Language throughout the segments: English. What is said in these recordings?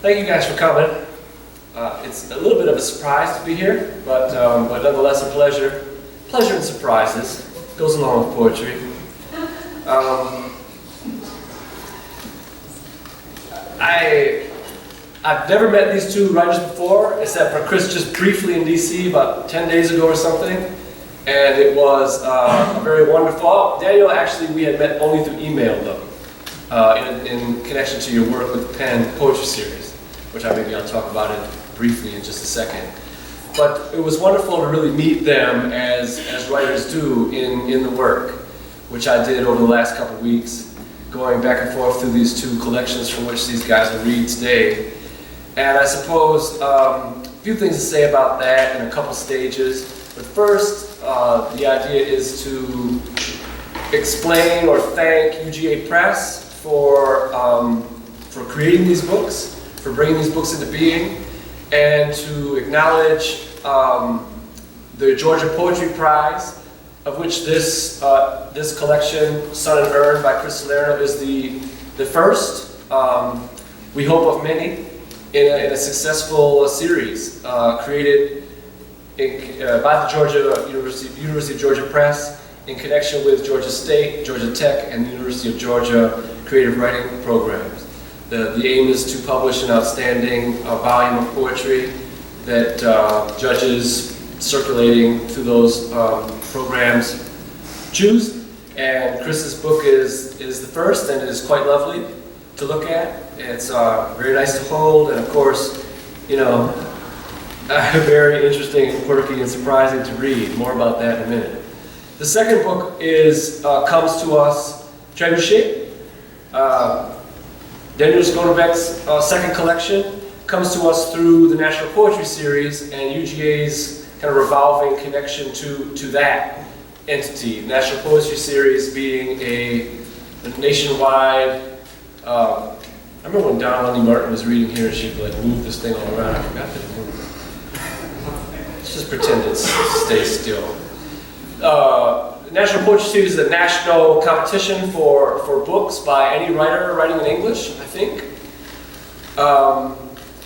Thank you guys for coming. It's a little bit of a surprise to be here, but nonetheless a pleasure. Pleasure and surprises goes along with poetry. I've never met these two writers before, except for Chris just briefly in DC about 10 days ago or something. And it was very wonderful. Daniel, actually, we had met only through email, though, in connection to your work with the Pen Poetry Series, which I'll talk about it briefly in just a second. But it was wonderful to really meet them as writers do in the work, which I did over the last couple of weeks, going back and forth through these two collections from which these guys will read today. And I suppose a few things to say about that in a couple stages. But first, the idea is to explain or thank UGA Press for creating these books, for bringing these books into being, and to acknowledge the Georgia Poetry Prize, of which this collection, Sun and Urn by Chris Salerno, is the first, we hope, of many in a successful series created by the University of Georgia Press in connection with Georgia State, Georgia Tech, and the University of Georgia creative writing programs. The aim is to publish an outstanding volume of poetry that judges circulating through those programs choose. And Chris's book is the first, and it is quite lovely to look at. It's very nice to hold, and of course, very interesting, quirky, and surprising to read. More about that in a minute. The second book comes to us, Trébuchet. Daniel Schoonebeek's second collection comes to us through the National Poetry Series and UGA's kind of revolving connection to that entity. The National Poetry Series being a nationwide. I remember when Don Lundy Martin was reading here and she'd like move this thing all around. I forgot that it moved. Let's just pretend it stays still. National Poetry Series is a national competition for books by any writer writing in English, I think.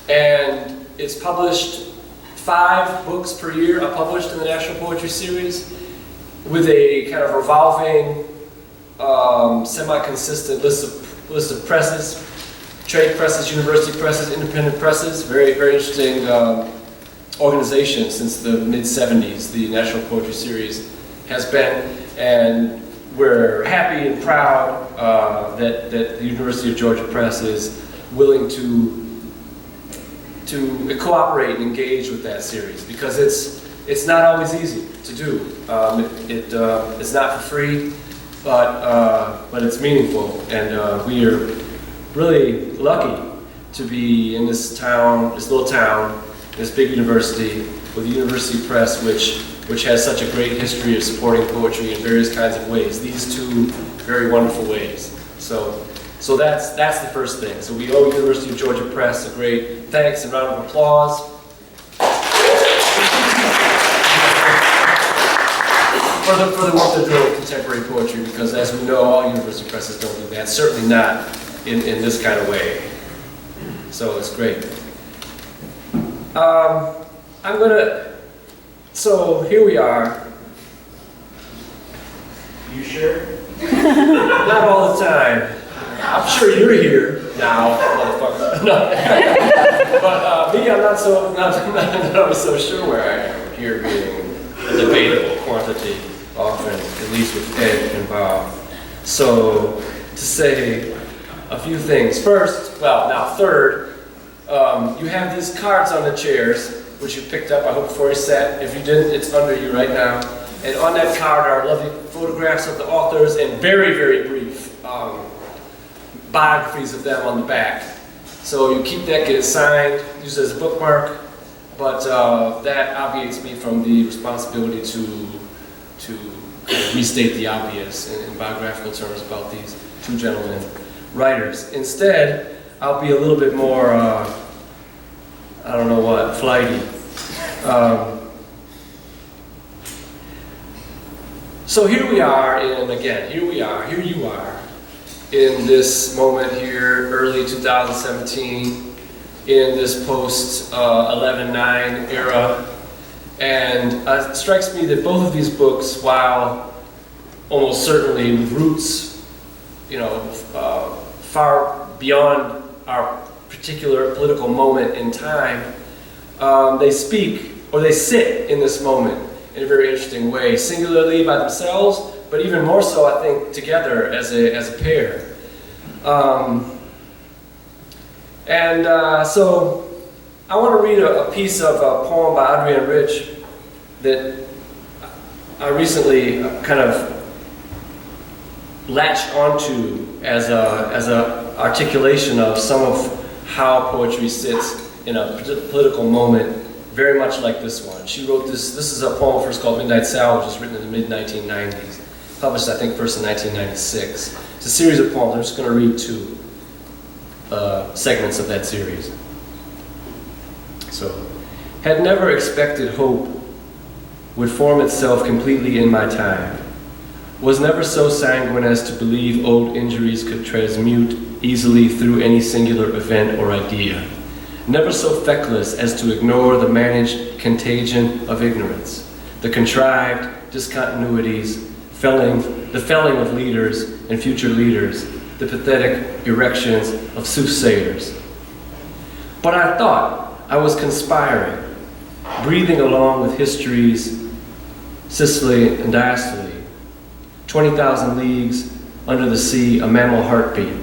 And it's published 5 books per year are published in the National Poetry Series with a kind of revolving, semi-consistent list of presses, trade presses, university presses, independent presses. Very, very interesting organization since the mid-70s, the National Poetry Series has been, and we're happy and proud that the University of Georgia Press is willing to cooperate and engage with that series, because it's not always easy to do. It's not for free, but it's meaningful, and we are really lucky to be in this town, this little town, this big university with the University Press, which has such a great history of supporting poetry in various kinds of ways. These two very wonderful ways. So that's the first thing. So we owe University of Georgia Press a great thanks and round of applause. For the work they're doing with contemporary poetry, because as we know, all university presses don't do that. Certainly not in this kind of way. So it's great. So here we are. You sure? Not all the time. I'm sure you're here now, motherfucker. No. But me, I'm not so sure where I am. Here being a debatable quantity, often, at least with Ed involved. So, to say a few things. First, third, you have these cards on the chairs, which you picked up, I hope, before you sat. If you didn't, it's under you right now. And on that card are lovely photographs of the authors and very, very brief biographies of them on the back. So you keep that, get it signed, use it as a bookmark, but that obviates me from the responsibility to restate the obvious in biographical terms about these two gentlemen writers. Instead, I'll be a little bit more, flighty. So here you are in this moment here, early 2017, in this post 11/9 era. And it strikes me that both of these books, while almost certainly with roots, far beyond our particular political moment in time, they speak, or they sit in this moment in a very interesting way, singularly by themselves, but even more so, I think, together as a pair. So I want to read a piece of a poem by Adrienne Rich that I recently kind of latched onto as a articulation of some of how poetry sits in a political moment, very much like this one. She wrote this. This is a poem first called Midnight Salvage. It was written in the mid-1990s, published I think first in 1996. It's a series of poems. I'm just going to read two segments of that series. So, had never expected hope would form itself completely in my time. Was never so sanguine as to believe old injuries could transmute easily through any singular event or idea. Never so feckless as to ignore the managed contagion of ignorance, the contrived discontinuities, the felling of leaders and future leaders, the pathetic erections of soothsayers. But I thought I was conspiring, breathing along with histories, Sicily and diastole, 20,000 leagues under the sea, a mammal heartbeat,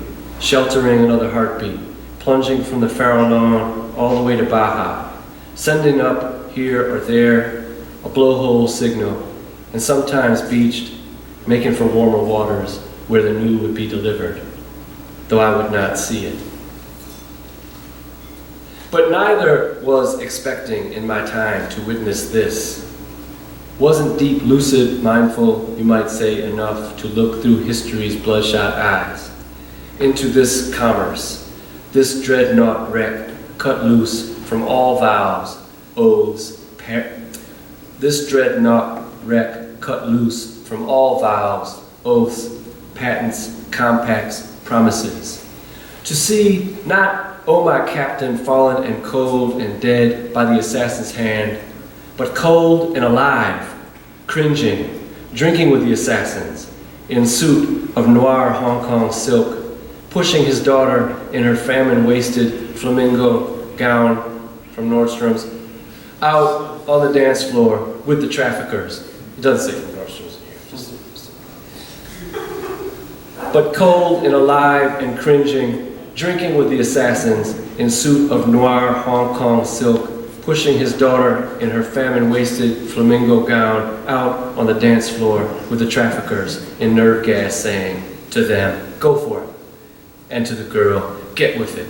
sheltering another heartbeat, plunging from the Farallon all the way to Baja, sending up here or there a blowhole signal, and sometimes beached, making for warmer waters where the new would be delivered, though I would not see it. But neither was expecting in my time to witness this. Wasn't deep, lucid, mindful, you might say, enough to look through history's bloodshot eyes into this commerce, this dreadnought wreck cut loose from all vows, oaths, this dreadnought wreck cut loose from all vows, oaths, patents, compacts, promises. To see not, oh my captain, fallen and cold and dead by the assassin's hand, but cold and alive, cringing, drinking with the assassins, in suit of noir Hong Kong silk, pushing his daughter in her famine-wasted flamingo gown from Nordstrom's, out on the dance floor with the traffickers. It doesn't say from Nordstrom's here. But cold and alive and cringing, drinking with the assassins in suit of noir Hong Kong silk, pushing his daughter in her famine-wasted flamingo gown out on the dance floor with the traffickers in nerve gas, saying to them, go for it, and to the girl, get with it.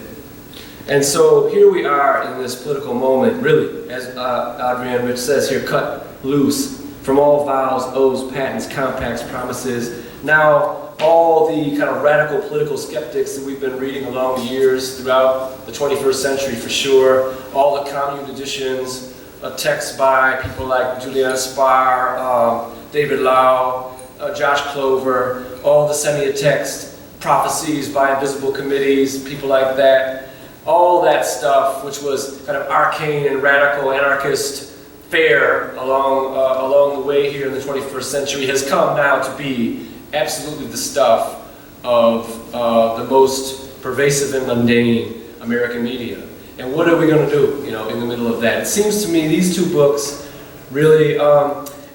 And so here we are in this political moment, really, as Adrienne Rich says here, cut loose from all vows, oaths, patents, compacts, promises. Now, all the kind of radical political skeptics that we've been reading along the years throughout the 21st century for sure, all the commune editions, texts by people like Juliana Spar, David Lau, Josh Clover, all the semiotext, prophecies by invisible committees, people like that, all that stuff which was kind of arcane and radical anarchist fare along the way here in the 21st century has come now to be absolutely the stuff of the most pervasive and mundane American media. And what are we going to do, in the middle of that? It seems to me these two books really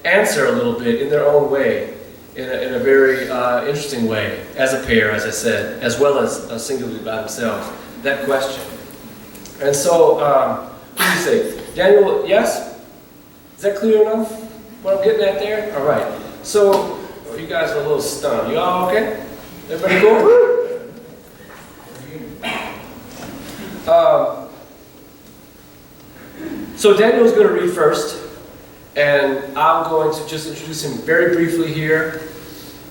answer a little bit in their own way, in a very interesting way, as a pair, as I said, as well as singularly by themselves, that question. And so, what do you say? Daniel, yes? Is that clear enough? What I'm getting at there? All right. So, you guys are a little stunned. You all okay? Everybody cool? So Daniel's going to read first, and I'm going to just introduce him very briefly here,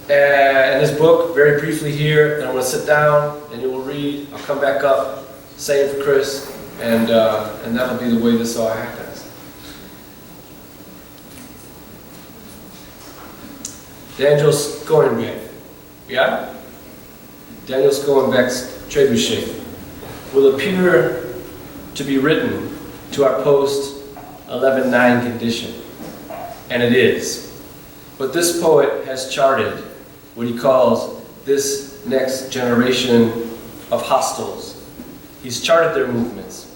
and his book very briefly here, and I'm going to sit down, and you will read. I'll come back up, same for Chris, and that'll be the way this all happens. Daniel Schoonebeek, yeah? Daniel Schoonebeek's Trébuchet will appear to be written to our post-11/9 condition, and it is. But this poet has charted what he calls this next generation of hostiles. He's charted their movements.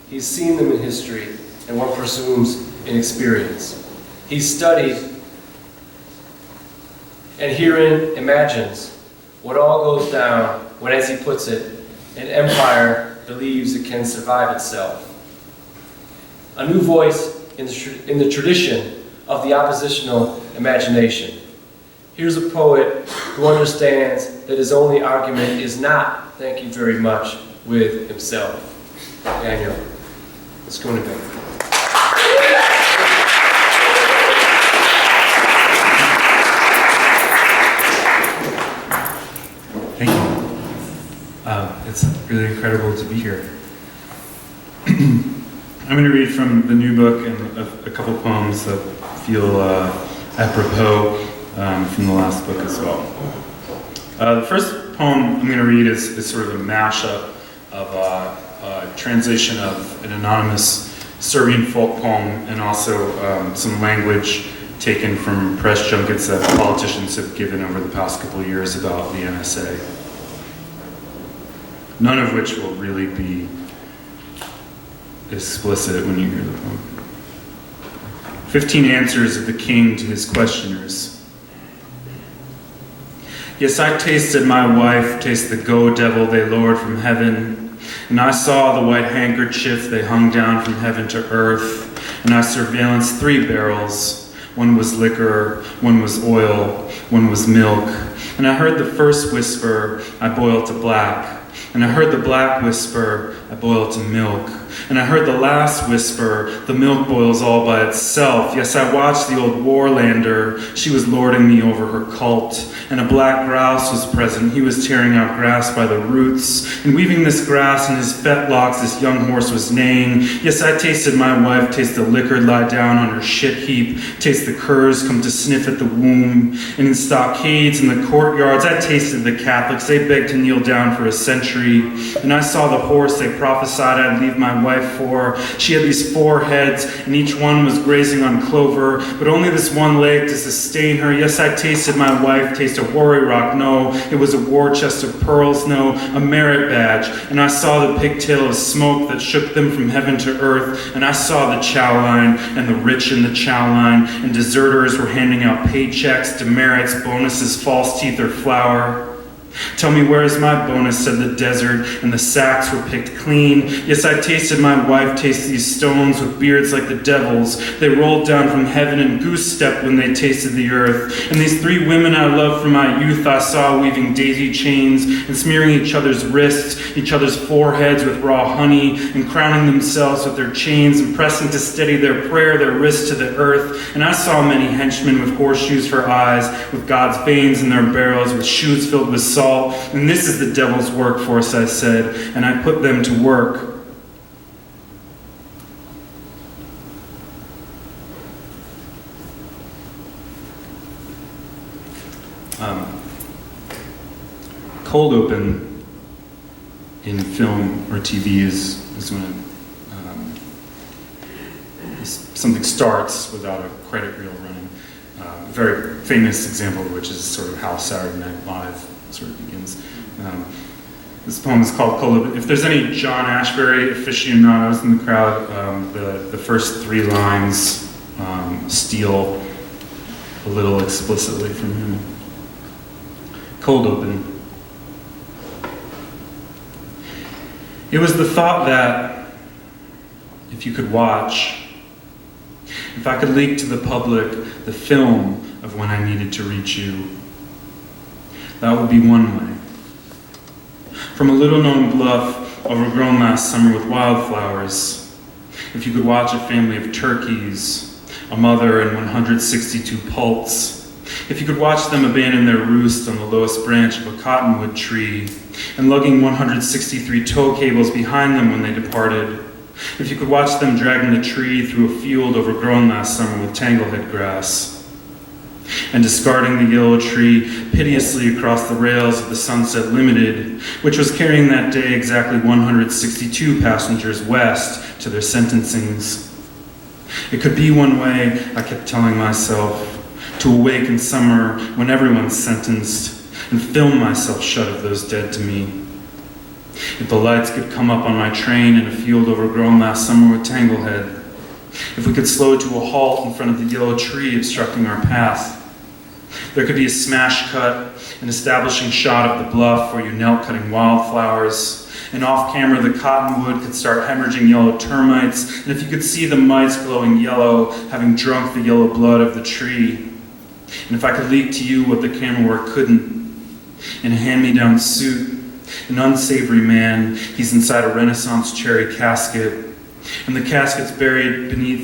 He's seen them in history, and one presumes in experience. He's studied, and herein imagines what all goes down when, as he puts it, an empire believes it can survive itself. A new voice in the tradition of the oppositional imagination. Here's a poet who understands that his only argument is not, thank you very much, with himself. Daniel Schoonebeek. Thank you. It's really incredible to be here. I'm going to read from the new book and a couple poems that feel apropos from the last book as well. The first poem I'm going to read is sort of a mashup of a translation of an anonymous Serbian folk poem and also some language taken from press junkets that politicians have given over the past couple of years about the NSA. None of which will really be explicit when you hear the poem. 15 answers of the king to his questioners. Yes, I tasted my wife, taste the go-devil they lowered from heaven, and I saw the white handkerchief they hung down from heaven to earth, and I surveillanced 3 barrels. One was liquor, one was oil, one was milk, and I heard the first whisper, I boil to black. And I heard the black whisper, I boil to milk. And I heard the last whisper, the milk boils all by itself. Yes, I watched the old warlander. She was lording me over her cult. And a black grouse was present. He was tearing out grass by the roots. And weaving this grass in his fetlocks, this young horse was neighing. Yes, I tasted my wife, taste the liquor lie down on her shit heap. Taste the curs come to sniff at the womb. And in stockades and the courtyards, I tasted the Catholics. They begged to kneel down for a century. And I saw the horse they prophesied I'd leave my wife for. She had these 4 heads, and each one was grazing on clover, but only this one leg to sustain her. Yes, I tasted my wife, taste a hoary rock, no. It was a war chest of pearls, no. A merit badge. And I saw the pigtail of smoke that shook them from heaven to earth. And I saw the chow line, and the rich in the chow line, and deserters were handing out paychecks, demerits, bonuses, false teeth, or flour. Tell me, where is my bonus, said the desert, and the sacks were picked clean. Yes, I tasted my wife, taste these stones with beards like the devil's. They rolled down from heaven and goose-stepped when they tasted the earth. And these 3 women I loved from my youth I saw weaving daisy chains and smearing each other's wrists, each other's foreheads with raw honey, and crowning themselves with their chains and pressing to steady their prayer, their wrists to the earth. And I saw many henchmen with horseshoes for eyes, with God's veins in their barrels, with shoes filled with salt. And this is the devil's workforce, I said, and I put them to work. Cold open in film or TV is when something starts without a credit reel running. A very famous example of which is sort of how Saturday Night Live sort of begins. This poem is called Cold Open. If there's any John Ashbery aficionados in the crowd, the first 3 lines steal a little explicitly from him. Cold open. It was the thought that if you could watch, if I could leak to the public the film of when I needed to reach you, that would be one way. From a little-known bluff overgrown last summer with wildflowers, if you could watch a family of turkeys, a mother and 162 poults, if you could watch them abandon their roost on the lowest branch of a cottonwood tree, and lugging 163 tow cables behind them when they departed, if you could watch them dragging the tree through a field overgrown last summer with tanglehead grass, and discarding the yellow tree piteously across the rails of the Sunset Limited, which was carrying that day exactly 162 passengers west to their sentencings. It could be one way, I kept telling myself, to awake in summer when everyone's sentenced and film myself shut of those dead to me. If the lights could come up on my train in a field overgrown last summer with tanglehead. If we could slow to a halt in front of the yellow tree obstructing our path. There could be a smash cut, an establishing shot of the bluff where you knelt cutting wildflowers, and off camera the cottonwood could start hemorrhaging yellow termites, and if you could see the mites glowing yellow, having drunk the yellow blood of the tree. And if I could leak to you what the camera work couldn't, in a hand-me-down suit, an unsavory man, he's inside a Renaissance cherry casket, and the casket's buried 8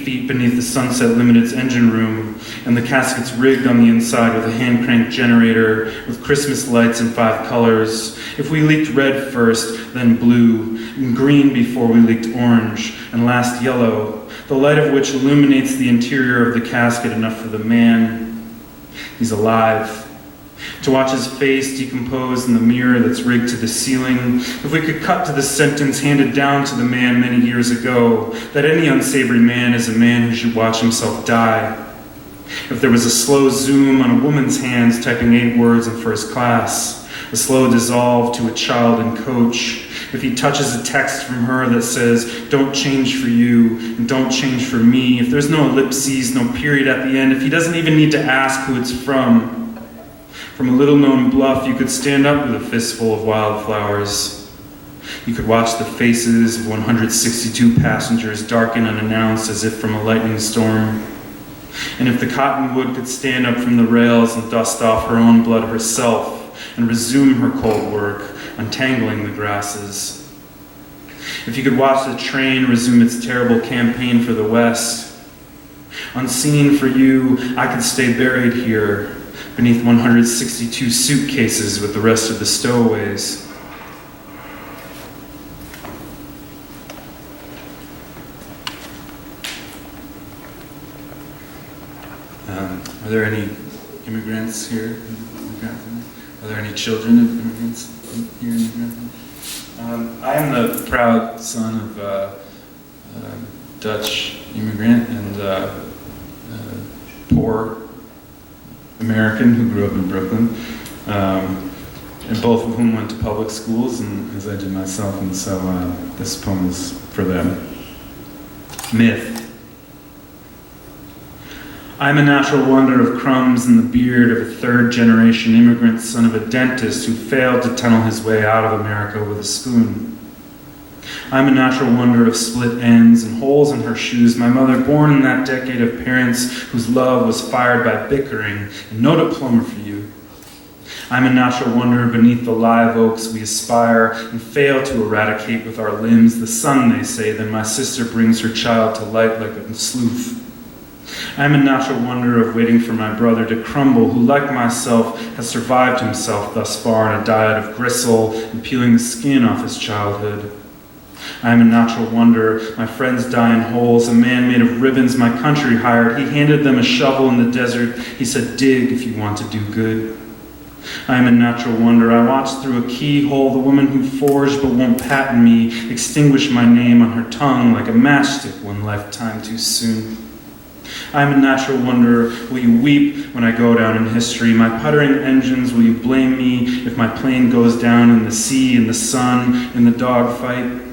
feet beneath the Sunset Limited's engine room, and the casket's rigged on the inside with a hand-cranked generator with Christmas lights in 5 colors. If we leaked red first, then blue, and green before we leaked orange, and last yellow, the light of which illuminates the interior of the casket enough for the man. He's alive. To watch his face decompose in the mirror that's rigged to the ceiling. If we could cut to the sentence handed down to the man many years ago, that any unsavory man is a man who should watch himself die. If there was a slow zoom on a woman's hands typing 8 words in first class, a slow dissolve to a child in coach, if he touches a text from her that says, "Don't change for you, and don't change for me," if there's no ellipses, no period at the end, if he doesn't even need to ask who it's from a little-known bluff, you could stand up with a fistful of wildflowers. You could watch the faces of 162 passengers darken unannounced as if from a lightning storm. And if the cottonwood could stand up from the rails and dust off her own blood herself and resume her cold work, untangling the grasses. If you could watch the train resume its terrible campaign for the West. Unseen for you, I could stay buried here, beneath 162 suitcases with the rest of the stowaways. Are there any immigrants here? Are there any children of immigrants here in the Grand? I am the proud son of a Dutch immigrant and poor American who grew up in Brooklyn, and both of whom went to public schools, and as I did myself, and so this poem is for them. Myth. I'm a natural wonder of crumbs in the beard of a 3rd-generation immigrant son of a dentist who failed to tunnel his way out of America with a spoon. I'm a natural wonder of split ends and holes in her shoes, my mother born in that decade of parents whose love was fired by bickering and no diploma for you. I'm a natural wonder beneath the live oaks we aspire and fail to eradicate with our limbs the sun, they say, then my sister brings her child to light like a sleuth. I'm a natural wonder of waiting for my brother to crumble, who, like myself, has survived himself thus far in a diet of gristle and peeling the skin off his childhood. I am a natural wonder, my friends die in holes, a man made of ribbons my country hired. He handed them a shovel in the desert. He said, dig if you want to do good. I am a natural wonder. I watched through a keyhole the woman who forged but won't patent me, extinguish my name on her tongue like a matchstick one lifetime too soon. I am a natural wonder. Will you weep when I go down in history? My puttering engines, will you blame me if my plane goes down in the sea, in the sun, in the dogfight?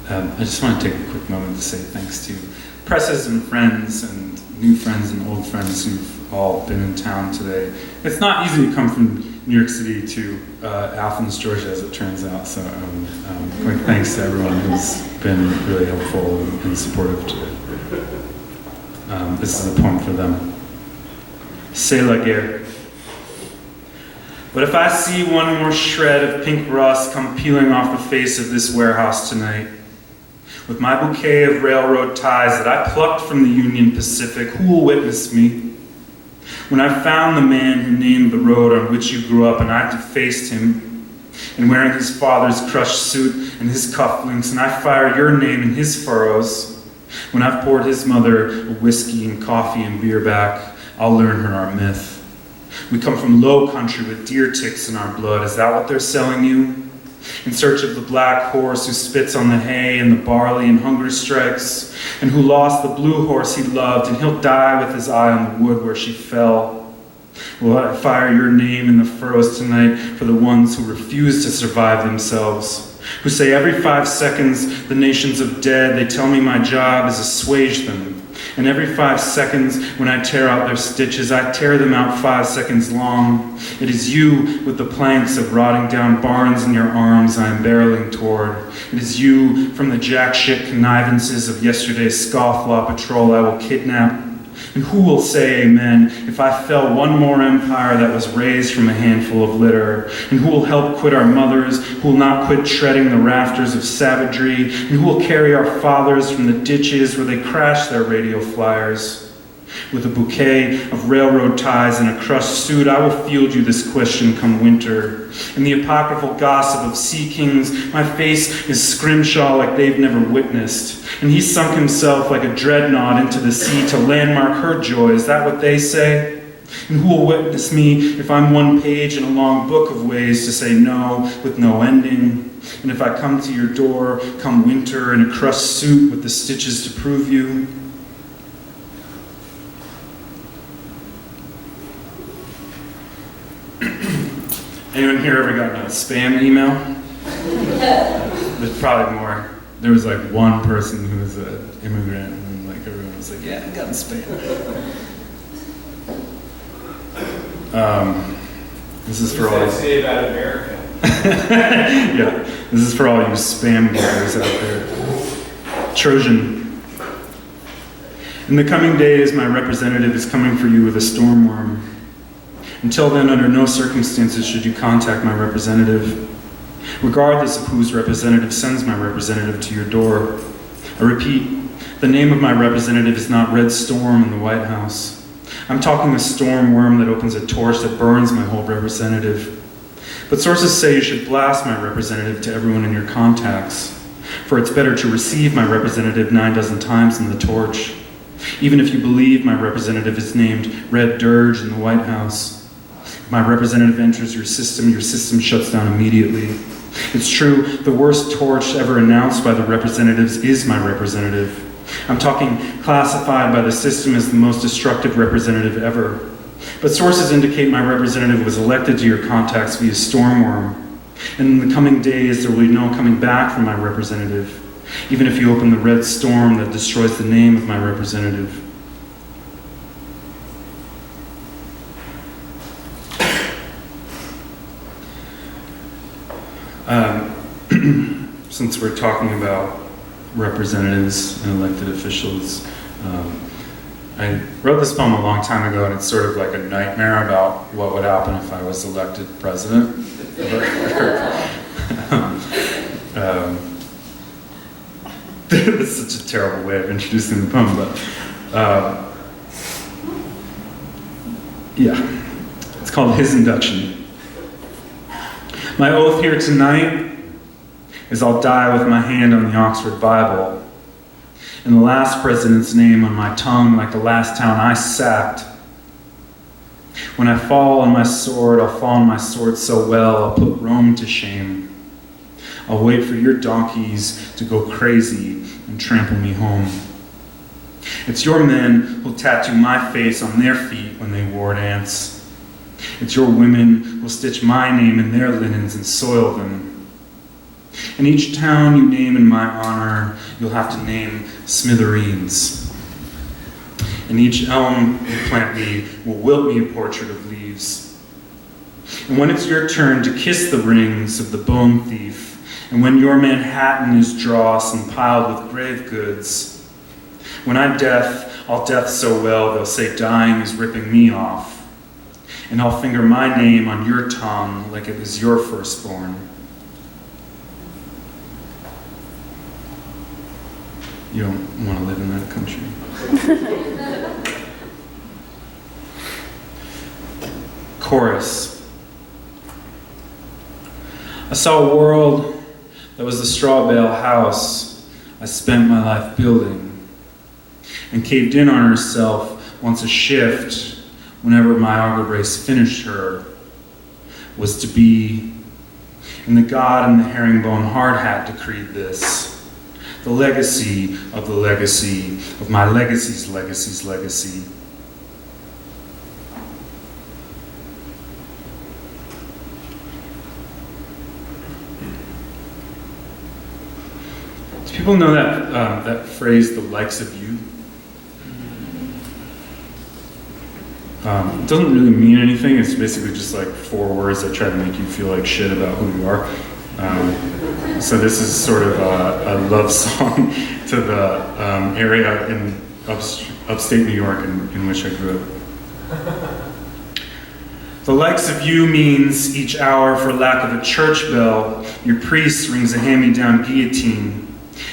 I just want to take a quick moment to say thanks to presses and friends and new friends and old friends who've all been in town today. It's not easy to come from New York City to Athens, Georgia, as it turns out. So quick thanks to everyone who's been really helpful and supportive today. This is a poem for them. C'est la guerre. But if I see one more shred of pink rust come peeling off the face of this warehouse tonight, with my bouquet of railroad ties that I plucked from the Union Pacific, who will witness me? When I found the man who named the road on which you grew up, and I defaced him, and wearing his father's crushed suit and his cufflinks, and I fire your name in his furrows, when I've poured his mother a whiskey and coffee and beer back, I'll learn her our myth. We come from low country with deer ticks in our blood. Is that what they're selling you? In search of the black horse who spits on the hay and the barley and hunger strikes, and who lost the blue horse he loved, and he'll die with his eye on the wood where she fell. Will I fire your name in the furrows tonight for the ones who refuse to survive themselves, who say every 5 seconds the nations of dead, they tell me my job is assuage them. And every 5 seconds when I tear out their stitches, I tear them out 5 seconds long. It is you with the planks of rotting down barns in your arms I am barreling toward. It is you from the jack shit connivances of yesterday's scofflaw patrol I will kidnap. And who will say amen if I fell one more empire that was raised from a handful of litter? And who will help quit our mothers, who will not quit treading the rafters of savagery? And who will carry our fathers from the ditches where they crash their radio flyers? With a bouquet of railroad ties and a crushed suit, I will field you this question come winter. In the apocryphal gossip of sea kings, my face is scrimshaw like they've never witnessed. And he sunk himself like a dreadnought into the sea to landmark her joy. Is that what they say? And who will witness me if I'm one page in a long book of ways to say no with no ending? And if I come to your door come winter in a crushed suit with the stitches to prove you? Anyone here ever gotten a spam email? There's probably more. There was like one person who was an immigrant, and like everyone was like, "Yeah, I got spam." This is for all. Say about America. Yeah, this is for all you spam getters out there. Trojan. In the coming days, my representative is coming for you with a stormworm. Until then, under no circumstances should you contact my representative, regardless of whose representative sends my representative to your door. I repeat, the name of my representative is not Red Storm in the White House. I'm talking a storm worm that opens a torch that burns my whole representative. But sources say you should blast my representative to everyone in your contacts, for it's better to receive my representative 9 times than the torch, even if you believe my representative is named Red Dirge in the White House. If my representative enters your system shuts down immediately. It's true, the worst torch ever announced by the representatives is my representative. I'm talking classified by the system as the most destructive representative ever. But sources indicate my representative was elected to your contacts via stormworm. And in the coming days, there will be no coming back from my representative, even if you open the red storm that destroys the name of my representative. Since we're talking about representatives and elected officials, I wrote this poem a long time ago, and it's sort of like a nightmare about what would happen if I was elected president. That's such a terrible way of introducing the poem, but yeah, it's called His Induction. My oath here tonight is I'll die with my hand on the Oxford Bible and the last president's name on my tongue like the last town I sacked. When I fall on my sword, I'll fall on my sword so well I'll put Rome to shame. I'll wait for your donkeys to go crazy and trample me home. It's your men who'll tattoo my face on their feet when they ward ants. It's your women who'll stitch my name in their linens and soil them. In each town you name in my honor, you'll have to name smithereens. And each elm you plant me will wilt me a portrait of leaves. And when it's your turn to kiss the rings of the bone thief, and when your Manhattan is dross and piled with grave goods, when I'm deaf, I'll death so well they'll say dying is ripping me off. And I'll finger my name on your tongue like it was your firstborn. You don't want to live in that country. chorus. I saw a world that was the straw bale house I spent my life building, and caved in on herself once a shift whenever my auger brace finished her, was to be. And the God in the herringbone hard hat decreed this, the legacy of my legacy's legacy's legacy. Do people know that phrase, the likes of you? It doesn't really mean anything. It's basically just like 4 words that try to make you feel like shit about who you are. So this is sort of a love song to the area in upstate New York in which I grew up. The likes of you means each hour, for lack of a church bell, your priest rings a hand-me-down guillotine.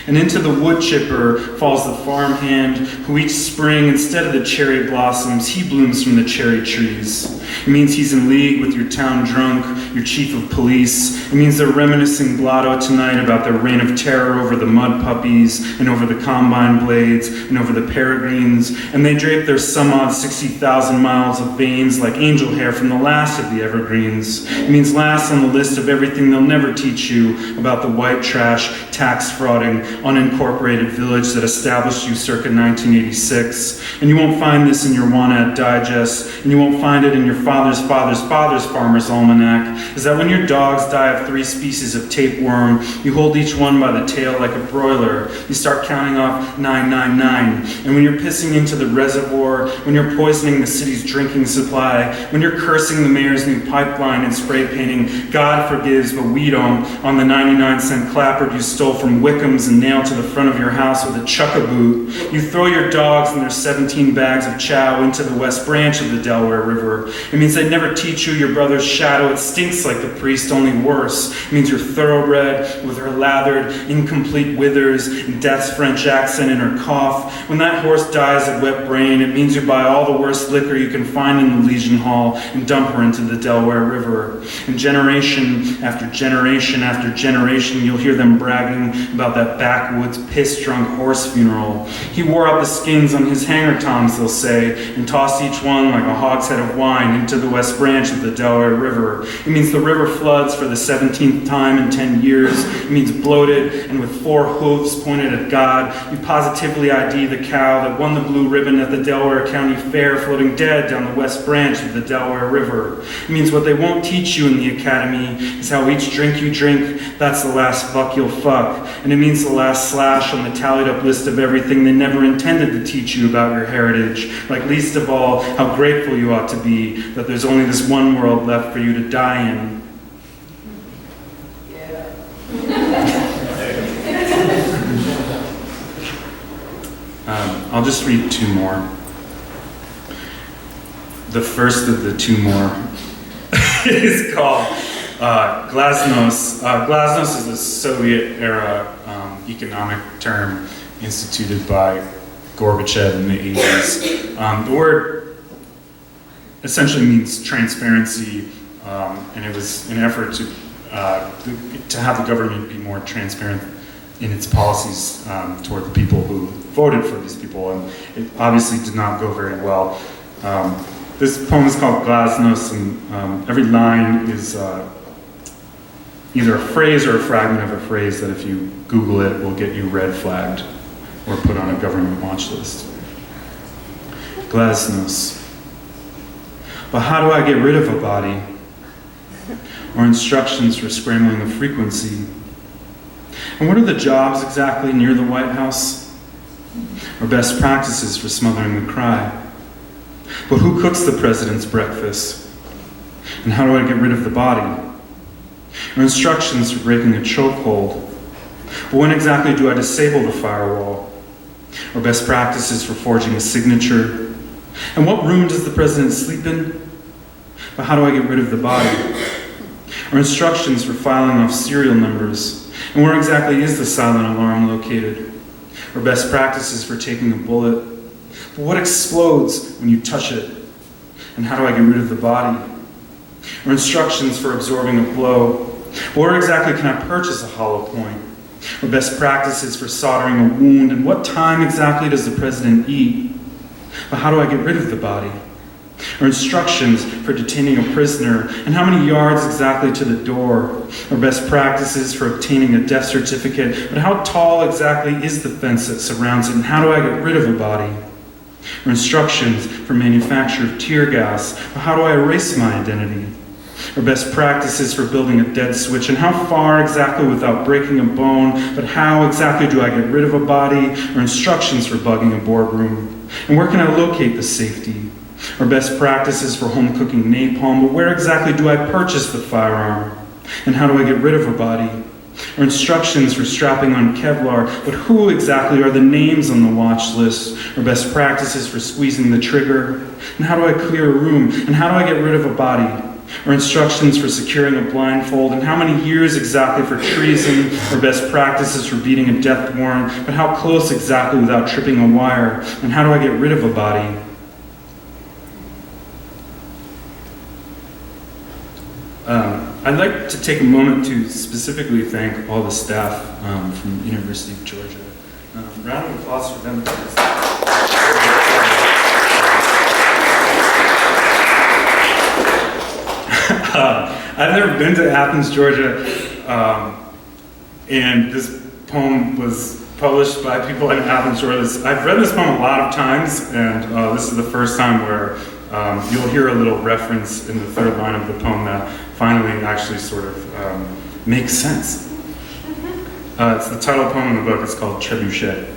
And into the wood chipper falls the farmhand who each spring, instead of the cherry blossoms, he blooms from the cherry trees. It means he's in league with your town drunk, your chief of police. It means they're reminiscing blotto tonight about their reign of terror over the mud puppies and over the combine blades and over the peregrines. And they drape their some odd 60,000 miles of veins like angel hair from the last of the evergreens. It means last on the list of everything they'll never teach you about the white trash, tax frauding, unincorporated village that established you circa 1986. And you won't find this in your Wanad Digest, and you won't find it in your father's farmer's almanac, is that when your dogs die of 3 species of tapeworm, you hold each one by the tail like a broiler. You start counting off 999. And when you're pissing into the reservoir, when you're poisoning the city's drinking supply, when you're cursing the mayor's new pipeline and spray painting, God forgives, but we don't, on the 99-cent clapboard you stole from Wickham's and nailed to the front of your house with a chuck-a-boot. You throw your dogs and their 17 bags of chow into the west branch of the Delaware River. It means they never teach you your brother's shadow. It stinks like the priest, only worse. It means you're thoroughbred with her lathered, incomplete withers and death's French accent in her cough. When that horse dies of wet brain, it means you buy all the worst liquor you can find in the Legion Hall and dump her into the Delaware River. And generation after generation after generation, you'll hear them bragging about that backwoods piss-drunk horse funeral. He wore out the skins on his hanger-toms, they'll say, and tossed each one like a hogshead of wine into the west branch of the Delaware River. It means the river floods for the 17th time in 10 years. It means bloated and with 4 hooves pointed at God, you positively ID the cow that won the blue ribbon at the Delaware County Fair floating dead down the west branch of the Delaware River. It means what they won't teach you in the academy is how each drink you drink, that's the last fuck you'll fuck. And it means the last slash on the tallied up list of everything they never intended to teach you about your heritage. Like least of all, how grateful you ought to be that there's only this one world left for you to die in. Yeah. I'll just read 2 more. The first of the 2 more is called Glasnost. Glasnost is a Soviet-era economic term instituted by Gorbachev in the 80s. The word essentially means transparency, and it was an effort to have the government be more transparent in its policies toward the people who voted for these people, and it obviously did not go very well. This poem is called Glasnost, and every line is either a phrase or a fragment of a phrase that if you Google it will get you red flagged or put on a government watch list. Glasnost. But how do I get rid of a body? Or instructions for scrambling the frequency? And what are the jobs exactly near the White House? Or best practices for smothering the cry? But who cooks the president's breakfast? And how do I get rid of the body? Or instructions for breaking a chokehold? But when exactly do I disable the firewall? Or best practices for forging a signature? And what room does the president sleep in? But how do I get rid of the body? Or instructions for filing off serial numbers? And where exactly is the silent alarm located? Or best practices for taking a bullet? But what explodes when you touch it? And how do I get rid of the body? or instructions for absorbing a blow? Where exactly can I purchase a hollow point? Or best practices for soldering a wound? And what time exactly does the president eat? But how do I get rid of the body? Or instructions for detaining a prisoner? And how many yards exactly to the door? Or best practices for obtaining a death certificate? But how tall exactly is the fence that surrounds it? And how do I get rid of a body? Or instructions for manufacture of tear gas? Or how do I erase my identity? Or best practices for building a dead switch? And how far exactly without breaking a bone? But how exactly do I get rid of a body? Or instructions for bugging a boardroom? And where can I locate the safety? Or best practices for home cooking napalm? But where exactly do I purchase the firearm? And how do I get rid of a body? Or instructions for strapping on Kevlar? But who exactly are the names on the watch list? Or best practices for squeezing the trigger? And how do I clear a room? And how do I get rid of a body? Or instructions for securing a blindfold? And how many years exactly for treason? Or best practices for beating a death warrant? But how close exactly without tripping a wire? And how do I get rid of a body? I'd like to take a moment to specifically thank all the staff from the University of Georgia. Round of applause for them, please. I've never been to Athens, Georgia, and this poem was published by people in Athens, Georgia. I've read this poem a lot of times, and this is the first time where you'll hear a little reference in the third line of the poem that finally actually sort of makes sense. It's the title poem in the book. It's called Trébuchet.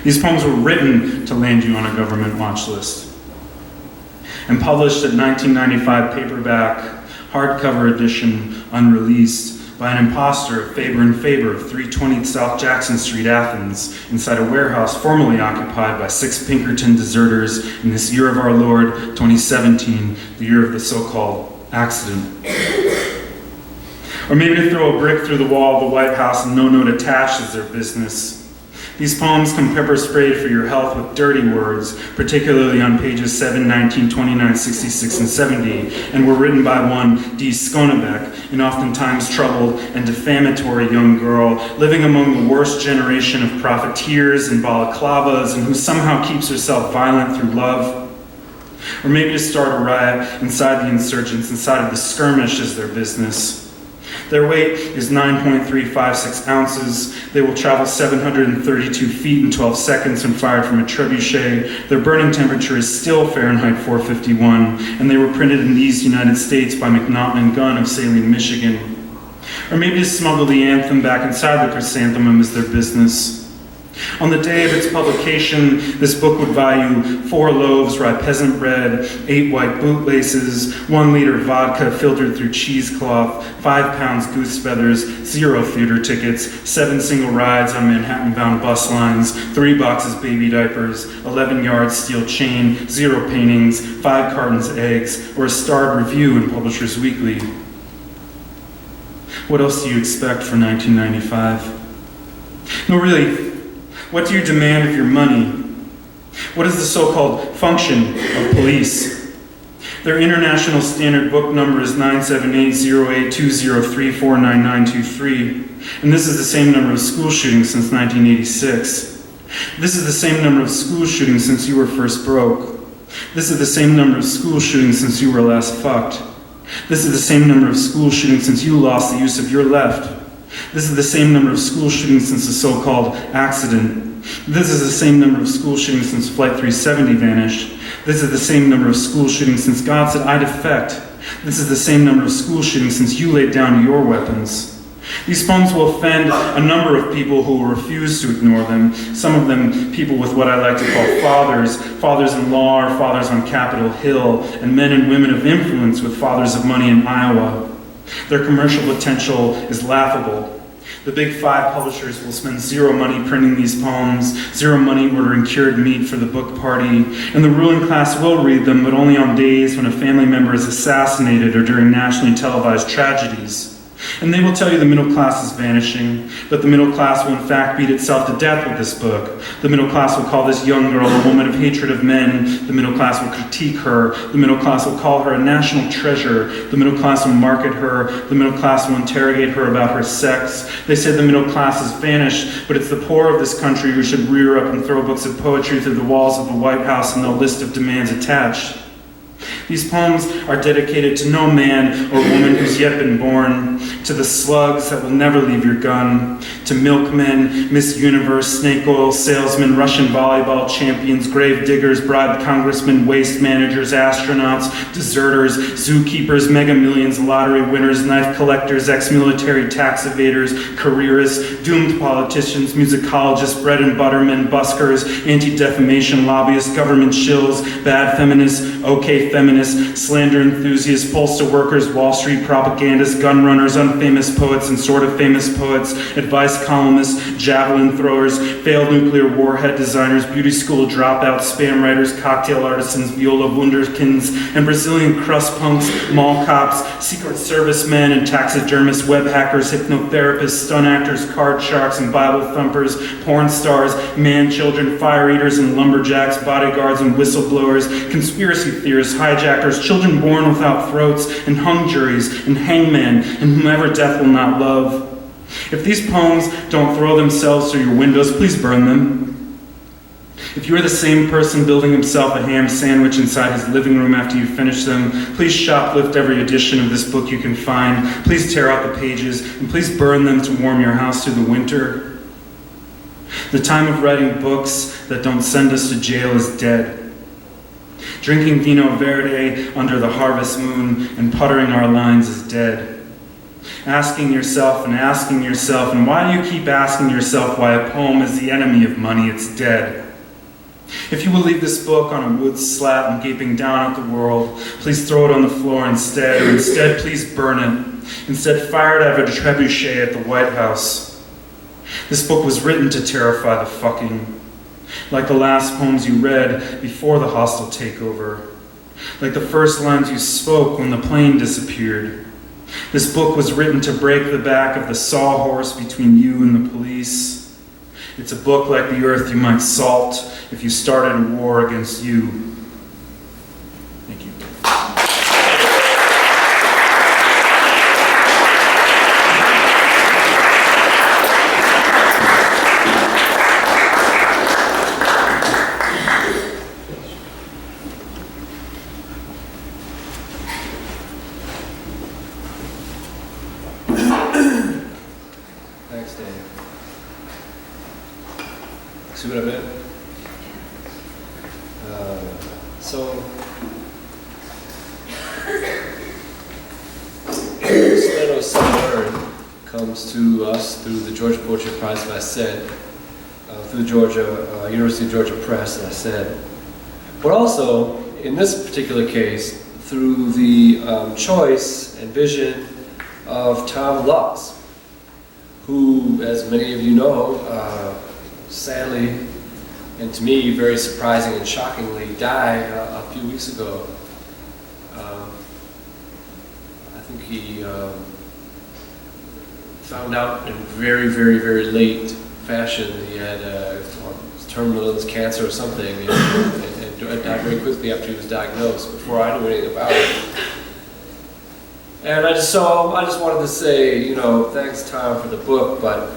These poems were written to land you on a government watch list and published at 1995 paperback, hardcover edition, unreleased, by an imposter of Faber and Faber of 320 South Jackson Street, Athens, inside a warehouse formerly occupied by 6 Pinkerton deserters in this year of our Lord, 2017, the year of the so-called accident. Or maybe to throw a brick through the wall of the White House and no note attached is their business. These poems come pepper sprayed for your health with dirty words, particularly on pages 7, 19, 29, 66, and 70, and were written by one D. Schoonebeek, an oftentimes troubled and defamatory young girl living among the worst generation of profiteers and balaclavas and who somehow keeps herself violent through love. Or maybe to start a riot inside the insurgents, inside of the skirmish is their business. Their weight is 9.356 ounces. They will travel 732 feet in 12 seconds when fired from a Trebuchet. Their burning temperature is still Fahrenheit 451, and they were printed in these United States by McNaughton & Gunn of Saline, Michigan. Or maybe to smuggle the anthem back inside the chrysanthemum is their business. On the day of its publication, this book would value 4 loaves rye peasant bread, 8 white bootlaces, 1 liter vodka filtered through cheesecloth, 5 pounds goose feathers, 0 theater tickets, 7 single rides on Manhattan-bound bus lines, 3 boxes baby diapers, 11 yards steel chain, 0 paintings, 5 cartons eggs, or a starred review in Publishers Weekly. What else do you expect for 1995? No, really. What do you demand of your money? What is the so-called function of police? Their international standard book number is 978-08-203-49923, and this is the same number of school shootings since 1986. This is the same number of school shootings since you were first broke. This is the same number of school shootings since you were last fucked. This is the same number of school shootings since you lost the use of your left. This is the same number of school shootings since the so-called accident. This is the same number of school shootings since Flight 370 vanished. This is the same number of school shootings since God said, I defect. This is the same number of school shootings since you laid down your weapons. These poems will offend a number of people who will refuse to ignore them, some of them people with what I like to call fathers, fathers-in-law or fathers on Capitol Hill, and men and women of influence with fathers of money in Iowa. Their commercial potential is laughable. The big 5 publishers will spend 0 money printing these poems, 0 money ordering cured meat for the book party, and the ruling class will read them, but only on days when a family member is assassinated or during nationally televised tragedies. And they will tell you the middle class is vanishing, but the middle class will in fact beat itself to death with this book. The middle class will call this young girl a woman of hatred of men. The middle class will critique her. The middle class will call her a national treasure. The middle class will market her. The middle class will interrogate her about her sex. They say the middle class is vanished, but it's the poor of this country who should rear up and throw books of poetry through the walls of the White House and the list of demands attached. These poems are dedicated to no man or woman who's yet been born, to the slugs that will never leave your gun, to milkmen, Miss Universe, snake oil salesmen, Russian volleyball champions, grave diggers, bribed congressmen, waste managers, astronauts, deserters, zookeepers, mega millions, lottery winners, knife collectors, ex-military tax evaders, careerists, doomed politicians, musicologists, bread and butter men, buskers, anti-defamation lobbyists, government shills, bad feminists, okay feminists, slander enthusiasts, postal workers, Wall Street propagandists, gun runners, unfamous poets and sort of famous poets, advice columnists, javelin throwers, failed nuclear warhead designers, beauty school dropouts, spam writers, cocktail artisans, viola wunderkinds, and Brazilian crust punks, mall cops, secret service men and taxidermists, web hackers, hypnotherapists, stunt actors, card sharks and Bible thumpers, porn stars, man children, fire eaters and lumberjacks, bodyguards and whistleblowers, conspiracy theorists, hijackers, children born without throats, and hung juries, and hangmen, and whomever death will not love. If these poems don't throw themselves through your windows, please burn them. If you are the same person building himself a ham sandwich inside his living room after you finish them, please shoplift every edition of this book you can find. Please tear out the pages, and please burn them to warm your house through the winter. The time of writing books that don't send us to jail is dead. Drinking vino verde under the harvest moon and puttering our lines is dead. Asking yourself, and why do you keep asking yourself why a poem is the enemy of money? It's dead. If you will leave this book on a wood slat and gaping down at the world, please throw it on the floor instead, or instead please burn it. Instead fire it out of a Trébuchet at the White House. This book was written to terrify the fucking. Like the last poems you read before the hostile takeover. Like the first lines you spoke when the plane disappeared. This book was written to break the back of the sawhorse between you and the police. It's a book like the earth you might salt if you started a war against you. Thank you. Thanks, Dave. See what I meant? Salero comes to us through the Georgia Poetry Prize, as I said, through the University of Georgia Press, as I said, but also, in this particular case, through the choice and vision of Tom Lux, who, as many of you know, sadly, and to me, very surprising and shockingly, died a few weeks ago. I think he found out in very, very, very late fashion that he had terminal illness, cancer or something, and died very quickly after he was diagnosed, before I knew anything about it. And I just wanted to say, you know, thanks Tom for the book, but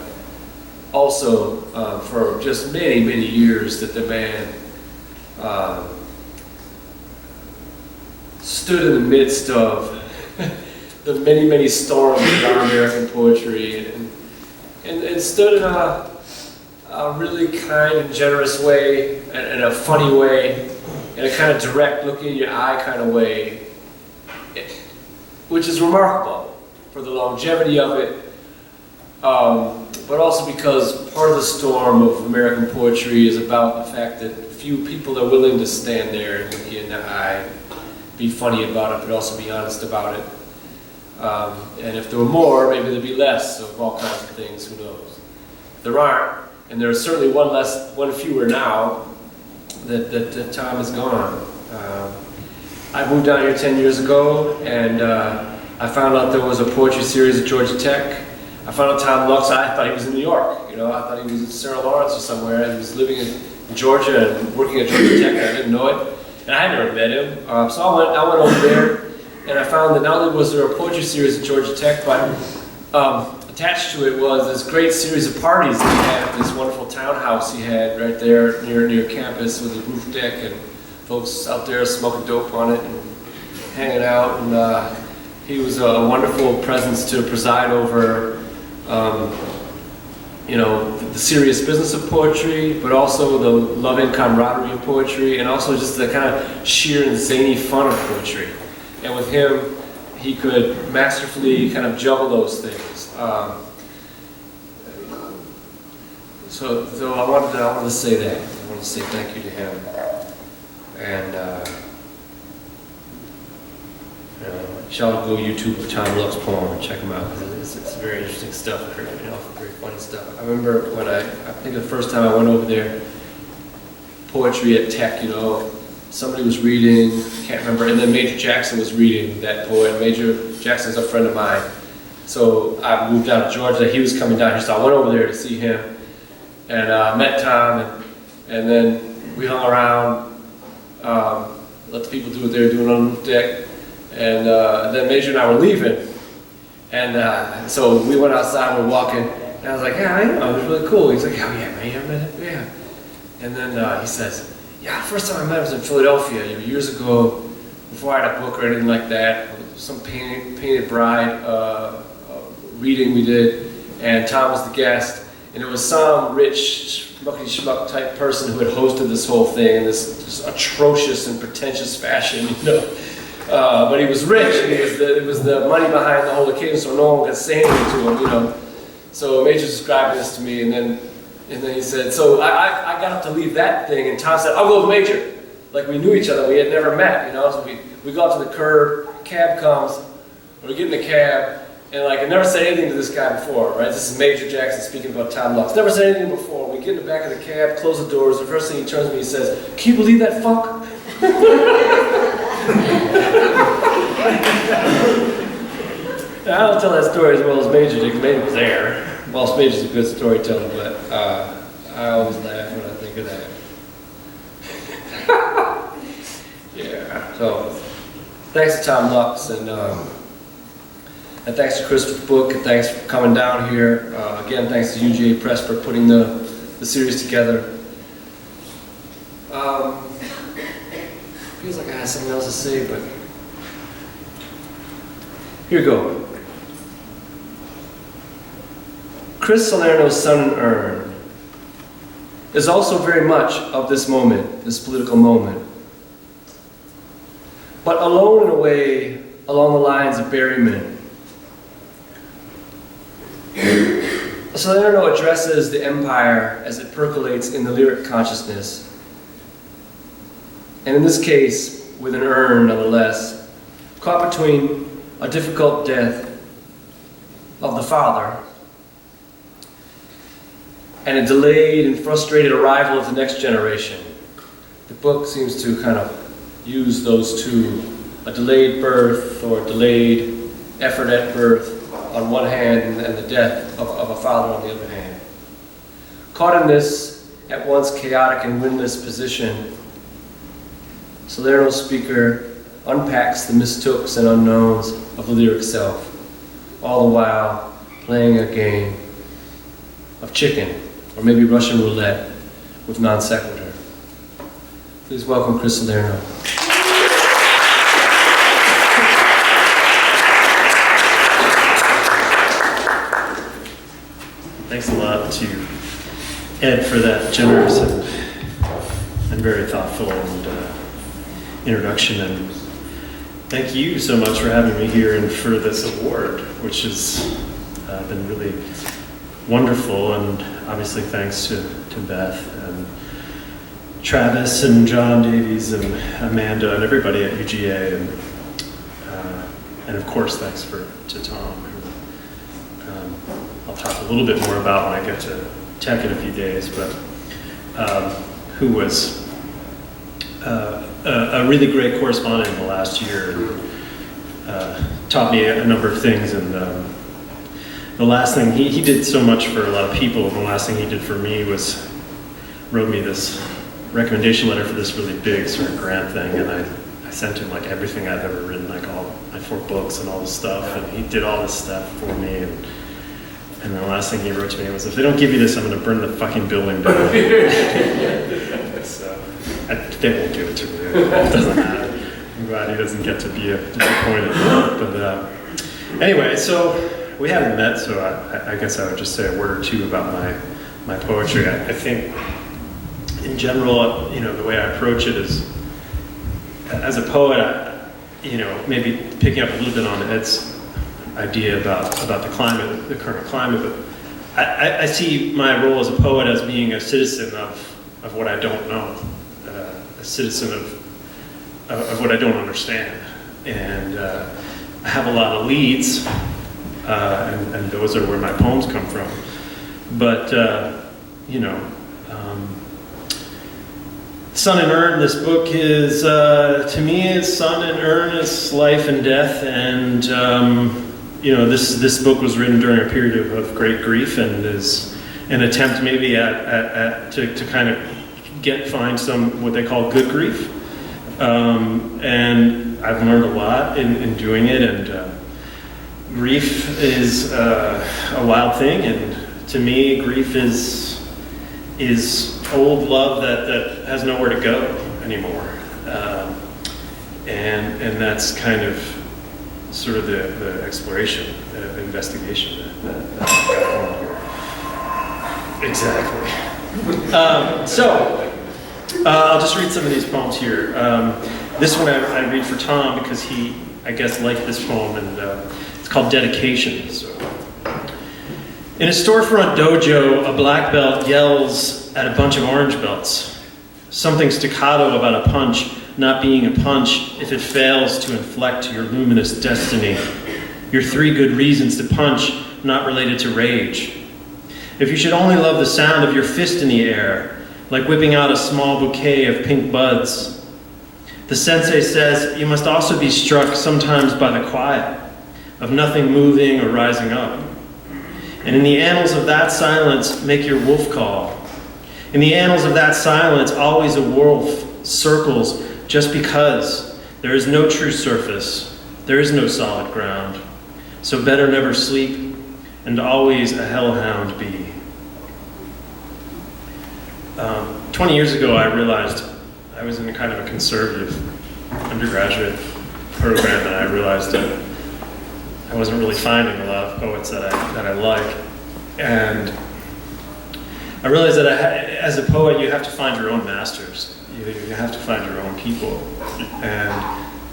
also for just many, many years that the man stood in the midst of the many, many storms of our American poetry, and stood in a really kind and generous way, and in a funny way, in a kind of direct, look in your eye kind of way, which is remarkable for the longevity of it, but also because part of the storm of American poetry is about the fact that few people are willing to stand there and look you in the eye, be funny about it, but also be honest about it. And if there were more, maybe there'd be less of all kinds of things, who knows. There aren't, and there's certainly one fewer now that Tom is gone. I moved down here 10 years ago, and I found out there was a poetry series at Georgia Tech. I found out Tom Lux, I thought he was in New York. I thought he was in Sarah Lawrence or somewhere, and he was living in Georgia and working at Georgia Tech, and I didn't know it. And I had never met him. So I went over there, and I found that not only was there a poetry series at Georgia Tech, but attached to it was this great series of parties that he had at this wonderful townhouse he had right there near campus with a roof deck and folks out there smoking dope on it and hanging out. And he was a wonderful presence to preside over, the serious business of poetry, but also the loving camaraderie of poetry, and also just the kind of sheer and zany fun of poetry. And with him, he could masterfully kind of juggle those things. So I wanted to say that. I want to say thank you to him. And y'all go YouTube Tom Lux poem and check him out. It's very interesting stuff. Very funny stuff. I remember when I think the first time I went over there, poetry at Tech. Somebody was reading, can't remember, and then Major Jackson was reading that poem. Major Jackson's a friend of mine. So I moved down to Georgia. He was coming down here, so I went over there to see him and met Tom, and then we hung around, let the people do what they were doing on the deck, and then Major and I were leaving, and so we went outside, we were walking, and I was like, yeah, I know, it was really cool. He's like, oh yeah, man, yeah. And then he says, yeah, the first time I met him was in Philadelphia, years ago, before I had a book or anything like that. Some painted bride reading we did, and Tom was the guest, and it was some rich schmucky schmuck type person who had hosted this whole thing in this just atrocious and pretentious fashion, but he was rich, and it was the money behind the whole occasion, so no one could say anything to him, So Major described this to me, and then he said, so I got up to leave that thing, and Tom said, I'll go with Major. Like we knew each other, we had never met, so we go up to the curb, cab comes, we get in the cab, and I never said anything to this guy before, right? This is Major Jackson speaking about Tom Lux. Never said anything before. We get in the back of the cab, close the doors, the first thing he turns to me and says, can you believe that fuck? Now, I don't tell that story as well as Major did, because Major was there. Well, Major's a good storyteller, but I always laugh when I think of that. Yeah, so thanks to Tom Lux, and thanks to Christopher Book, and thanks for coming down here. Again, thanks to UGA Press for putting the series together. Feels like I had something else to say, but here we go. Chris Salerno's Sun and Urn is also very much of this moment, this political moment, but alone in a way along the lines of Berryman. Salerno addresses the empire as it percolates in the lyric consciousness, and in this case, with an urn nonetheless, caught between a difficult death of the father and a delayed and frustrated arrival of the next generation. The book seems to kind of use those two, a delayed birth or delayed effort at birth on one hand, and the death of a father on the other hand. Caught in this at once chaotic and windless position, Salerno's speaker unpacks the mistooks and unknowns of the lyric self, all the while playing a game of chicken, or maybe Russian roulette, with non sequitur. Please welcome Chris Salerno. Thanks a lot to Ed for that generous and very thoughtful introduction, and thank you so much for having me here and for this award, which has been really wonderful, and obviously thanks to Beth and Travis and John Davies and Amanda and everybody at UGA, and of course thanks to Tom, who I'll talk a little bit more about when I get to Tech in a few days, but who was a really great correspondent in the last year, taught me a number of things, and the last thing, he did so much for a lot of people, and the last thing he did for me was wrote me this recommendation letter for this really big sort of grant thing, and I sent him like everything I'd ever written, like all my 4 books and all this stuff, and he did all this stuff for me, and the last thing he wrote to me was, if they don't give you this, I'm going to burn the fucking building down. So, they won't give it to me. It doesn't matter. I'm glad he doesn't get to be disappointed. But anyway, so we haven't met, so I guess I would just say a word or two about my poetry. I think, in general, the way I approach it is, as a poet, maybe picking up a little bit on Ed's idea about the climate, the current climate, but I see my role as a poet as being a citizen of what I don't know, a citizen of what I don't understand, and I have a lot of leads, and those are where my poems come from, but Sun and Urn, this book is, to me, Sun and Urn is life and death, and this book was written during a period of great grief, and is an attempt maybe to kind of find some what they call good grief, and I've learned a lot in doing it, and grief is a wild thing, and to me, grief is old love that has nowhere to go anymore, and that's kind of sort of the exploration, the investigation that I've got going here. Exactly. So I'll just read some of these poems here. This one I read for Tom because he, I guess, liked this poem, and it's called Dedication. So, in a storefront dojo, a black belt yells at a bunch of orange belts. Something staccato about a punch not being a punch if it fails to inflect your luminous destiny. Your 3 good reasons to punch, not related to rage. If you should only love the sound of your fist in the air, like whipping out a small bouquet of pink buds. The sensei says you must also be struck sometimes by the quiet, of nothing moving or rising up. And in the annals of that silence, make your wolf call. In the annals of that silence, always a wolf circles just because there is no true surface, there is no solid ground. So better never sleep, and always a hellhound be. 20 years ago, I realized I was in a kind of a conservative undergraduate program, and I realized that I wasn't really finding a lot of poets that I like. And I realized that as a poet, you have to find your own masters. You have to find your own people. And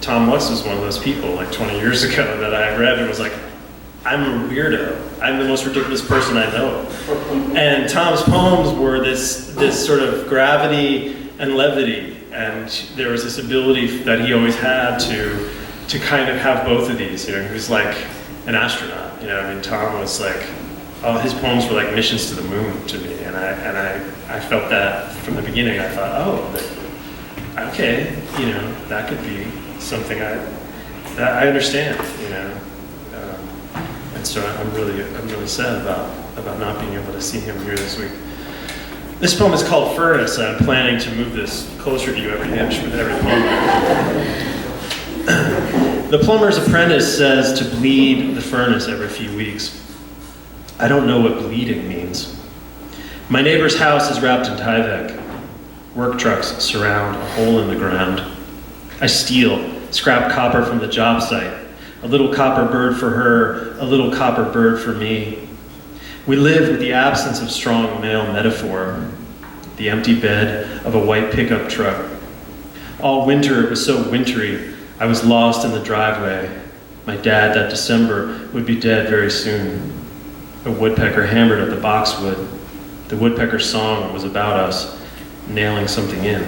Tom West was one of those people, like 20 years ago, that I read and was like, I'm a weirdo. I'm the most ridiculous person I know. And Tom's poems were this sort of gravity and levity, and there was this ability that he always had to kind of have both of these. He was like an astronaut. Tom was like, all his poems were like missions to the moon to me, and I felt that from the beginning. I thought, okay, that could be something that I understand, and so I'm really sad about not being able to see him here this week. This poem is called Furnace. I'm planning to move this closer to you every inch with every poem. The plumber's apprentice says to bleed the furnace every few weeks. I don't know what bleeding means. My neighbor's house is wrapped in Tyvek. Work trucks surround a hole in the ground. I steal scrap copper from the job site. A little copper bird for her, a little copper bird for me. We live with the absence of strong male metaphor. The empty bed of a white pickup truck. All winter it was so wintry, I was lost in the driveway. My dad that December would be dead very soon. A woodpecker hammered at the boxwood. The woodpecker's song was about us nailing something in.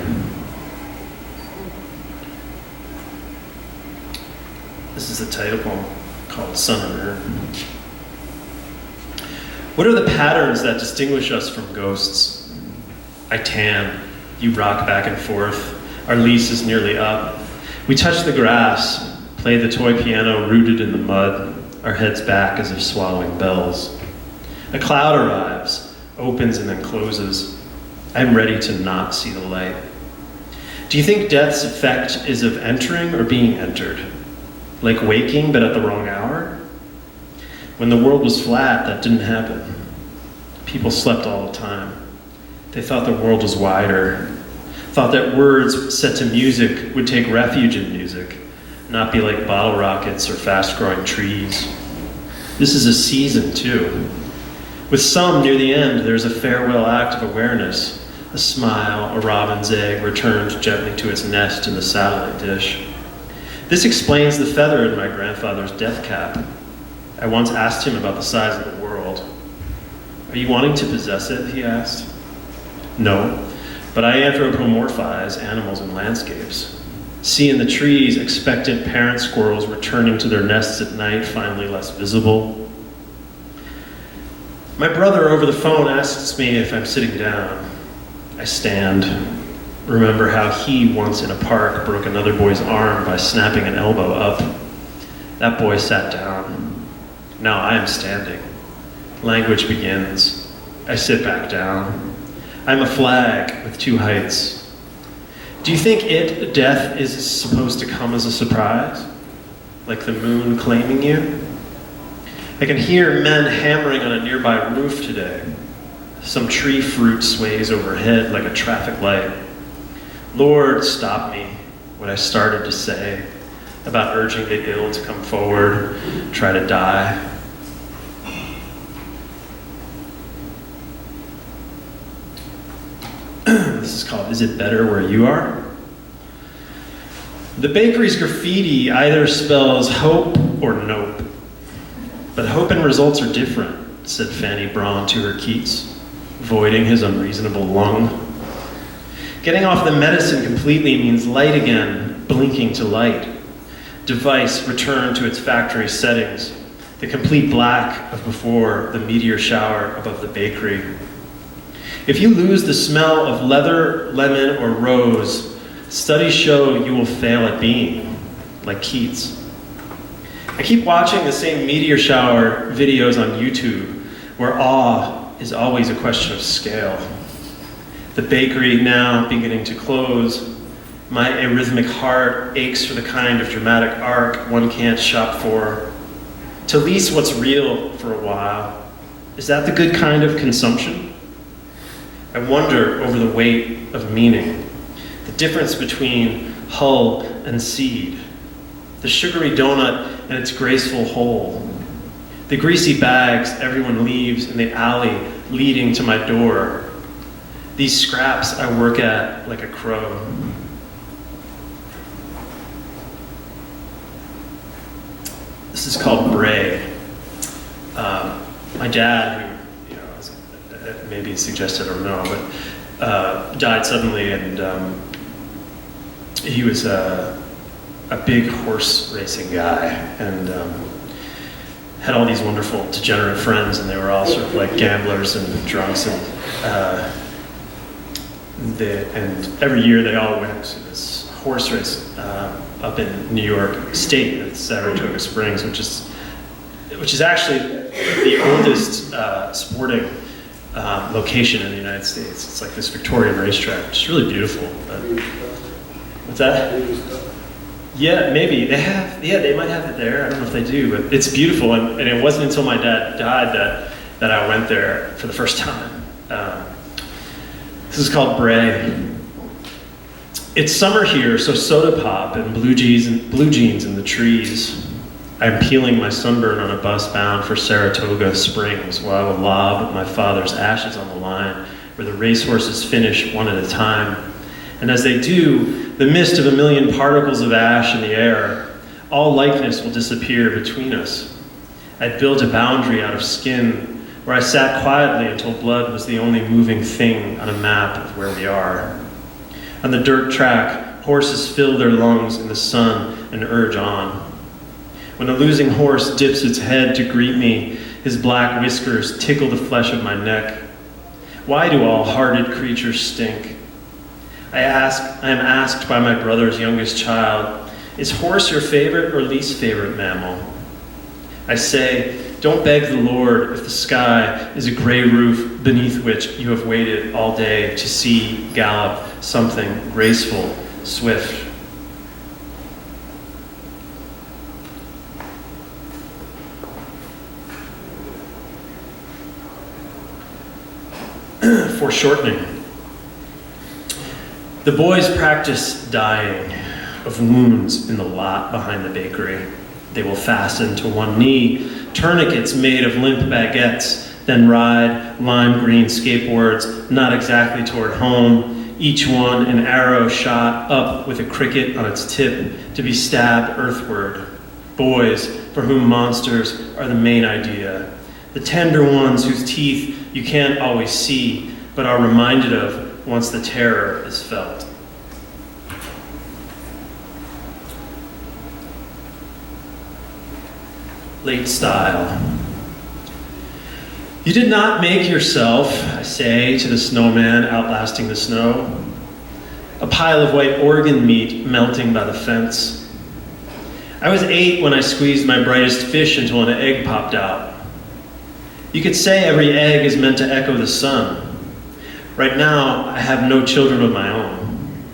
This is a title poem called Sun and Urn. What are the patterns that distinguish us from ghosts? I tan, you rock back and forth. Our lease is nearly up. We touch the grass, play the toy piano rooted in the mud, our heads back as if swallowing bells. A cloud arrives, opens and then closes. I'm ready to not see the light. Do you think death's effect is of entering or being entered? Like waking but at the wrong hour? When the world was flat, that didn't happen. People slept all the time. They thought the world was wider, thought that words set to music would take refuge in music, not be like bottle rockets or fast-growing trees. This is a season, too. With some, near the end, there's a farewell act of awareness, a smile, a robin's egg returned gently to its nest in the satellite dish. This explains the feather in my grandfather's death cap. I once asked him about the size of the world. Are you wanting to possess it, he asked. No, but I anthropomorphize animals and landscapes. See in the trees expectant parent squirrels returning to their nests at night, finally less visible. My brother over the phone asks me if I'm sitting down. I stand. Remember how he once in a park broke another boy's arm by snapping an elbow up. That boy sat down. Now I am standing. Language begins. I sit back down. I'm a flag with two heights. Do you think death, is supposed to come as a surprise? Like the moon claiming you? I can hear men hammering on a nearby roof today. Some tree fruit sways overhead like a traffic light. Lord, stop me, what I started to say about urging the ill to come forward, try to die. This is called, Is It Better Where You Are? The bakery's graffiti either spells hope or nope. But hope and results are different, said Fanny Braun to her Keats, voiding his unreasonable lung. Getting off the medicine completely means light again, blinking to light. Device returned to its factory settings, the complete black of before the meteor shower above the bakery. If you lose the smell of leather, lemon, or rose, studies show you will fail at being, like Keats. I keep watching the same meteor shower videos on YouTube, where awe is always a question of scale. The bakery now beginning to close. My arrhythmic heart aches for the kind of dramatic arc one can't shop for. To lease what's real for a while. Is that the good kind of consumption? I wonder over the weight of meaning, the difference between hull and seed, the sugary donut and its graceful hole, the greasy bags everyone leaves in the alley leading to my door, these scraps I work at like a crow. This is called Bray. My dad, who maybe suggested or no, but died suddenly, and he was a big horse racing guy, and had all these wonderful degenerate friends, and they were all sort of like gamblers and drunks, and every year they all went to this horse race up in New York State at Saratoga Springs, which is actually the oldest sporting location in the United States. It's like this Victorian racetrack. It's really beautiful. What's that? Yeah, maybe. They might have it there. I don't know if they do, but it's beautiful. And it wasn't until my dad died that I went there for the first time. This is called Bray. It's summer here, so soda pop and blue jeans in the trees. I'm peeling my sunburn on a bus bound for Saratoga Springs while I will lob my father's ashes on the line where the racehorses finish one at a time. And as they do, the mist of a million particles of ash in the air, all likeness will disappear between us. I'd built a boundary out of skin where I sat quietly until blood was the only moving thing on a map of where we are. On the dirt track, horses fill their lungs in the sun and urge on. When a losing horse dips its head to greet me, his black whiskers tickle the flesh of my neck. Why do all hearted creatures stink? I am asked by my brother's youngest child, Is horse your favorite or least favorite mammal? I say, don't beg the Lord if the sky is a gray roof beneath which you have waited all day to see gallop something graceful, swift. Foreshortening. The boys practice dying of wounds in the lot behind the bakery. They will fasten to one knee tourniquets made of limp baguettes, then ride lime green skateboards not exactly toward home, each one an arrow shot up with a cricket on its tip to be stabbed earthward. Boys for whom monsters are the main idea. The tender ones whose teeth you can't always see, but are reminded of once the terror is felt. Late style. You did not make yourself, I say to the snowman outlasting the snow, a pile of white organ meat melting by the fence. I was 8 when I squeezed my brightest fish until an egg popped out. You could say every egg is meant to echo the sun. Right now, I have no children of my own.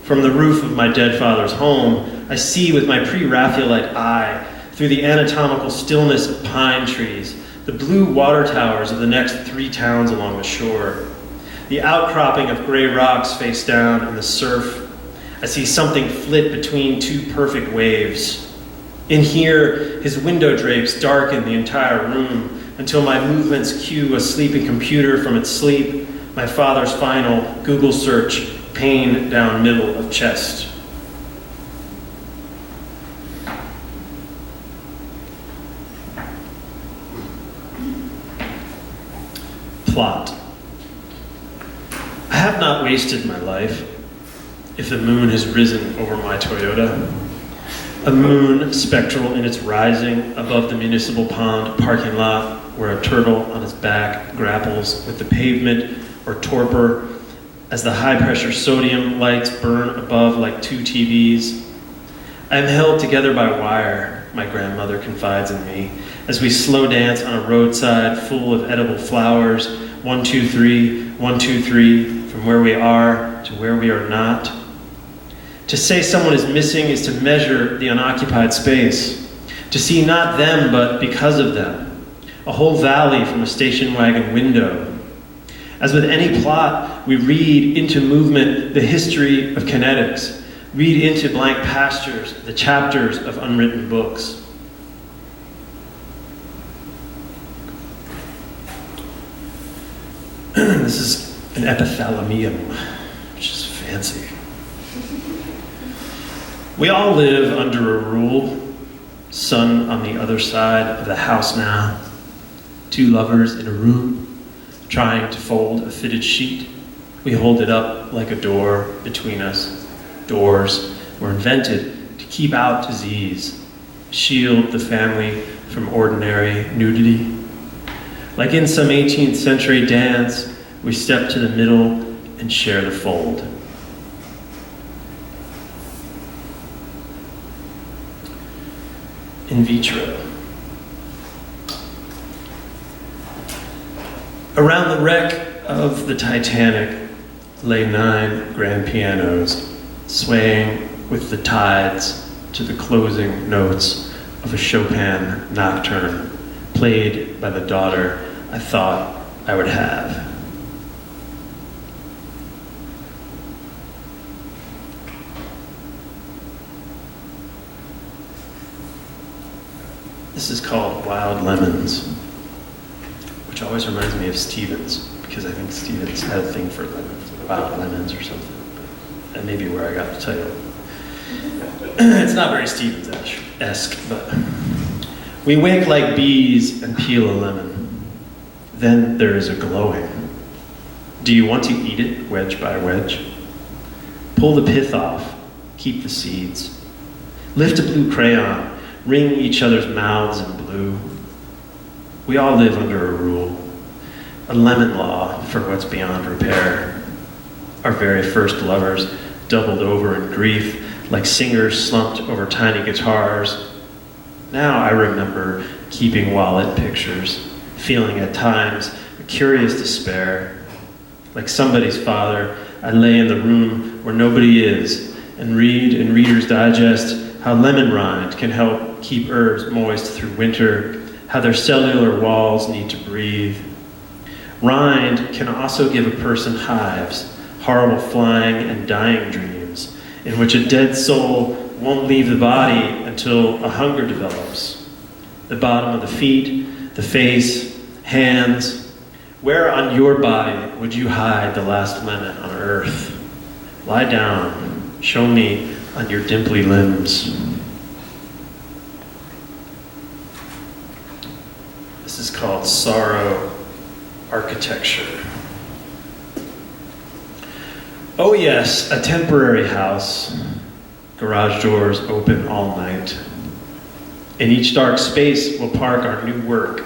From the roof of my dead father's home, I see with my pre-Raphaelite eye, through the anatomical stillness of pine trees, the blue water towers of the next 3 towns along the shore, the outcropping of gray rocks face down in the surf. I see something flit between 2 perfect waves. In here, his window drapes darken the entire room until my movements cue a sleeping computer from its sleep, my father's final Google search, pain down middle of chest. Plot. I have not wasted my life. If the moon has risen over my Toyota, a moon spectral in its rising above the municipal pond parking lot where a turtle on his back grapples with the pavement or torpor as the high-pressure sodium lights burn above like 2 TVs. I am held together by wire, my grandmother confides in me, as we slow dance on a roadside full of edible flowers, 1, 2, 3, 1, 2, 3, from where we are to where we are not. To say someone is missing is to measure the unoccupied space, to see not them but because of them, a whole valley from a station wagon window. As with any plot, we read into movement the history of kinetics, read into blank pastures the chapters of unwritten books. This is an epithalamium, which is fancy. We all live under a rule. Sun on the other side of the house now. 2 lovers in a room, trying to fold a fitted sheet. We hold it up like a door between us. Doors were invented to keep out disease, shield the family from ordinary nudity. Like in some 18th century dance, we step to the middle and share the fold. In vitro. Around the wreck of the Titanic lay 9 grand pianos, swaying with the tides to the closing notes of a Chopin nocturne, played by the daughter I thought I would have. This is called Wild Lemons, which always reminds me of Stevens, because I think Stevens had a thing for lemons, Wild Lemons or something. That may be where I got the title. It's not very Stevens-esque, but we wake like bees and peel a lemon. Then there is a glowing. Do you want to eat it wedge by wedge? Pull the pith off, keep the seeds. Lift a blue crayon, ring each other's mouths in blue. We all live under a rule, a lemon law for what's beyond repair. Our very first lovers doubled over in grief, like singers slumped over tiny guitars. Now I remember keeping wallet pictures, feeling at times a curious despair. Like somebody's father, I lay in the room where nobody is and read in Reader's Digest how lemon rind can help keep herbs moist through winter, how their cellular walls need to breathe. Rind can also give a person hives, horrible flying and dying dreams, in which a dead soul won't leave the body until a hunger develops. The bottom of the feet, the face, hands. Where on your body would you hide the last lemon on earth? Lie down, show me on your dimply limbs. This is called Sorrow Architecture. Oh yes, a temporary house. Garage doors open all night. In each dark space we'll park our new work.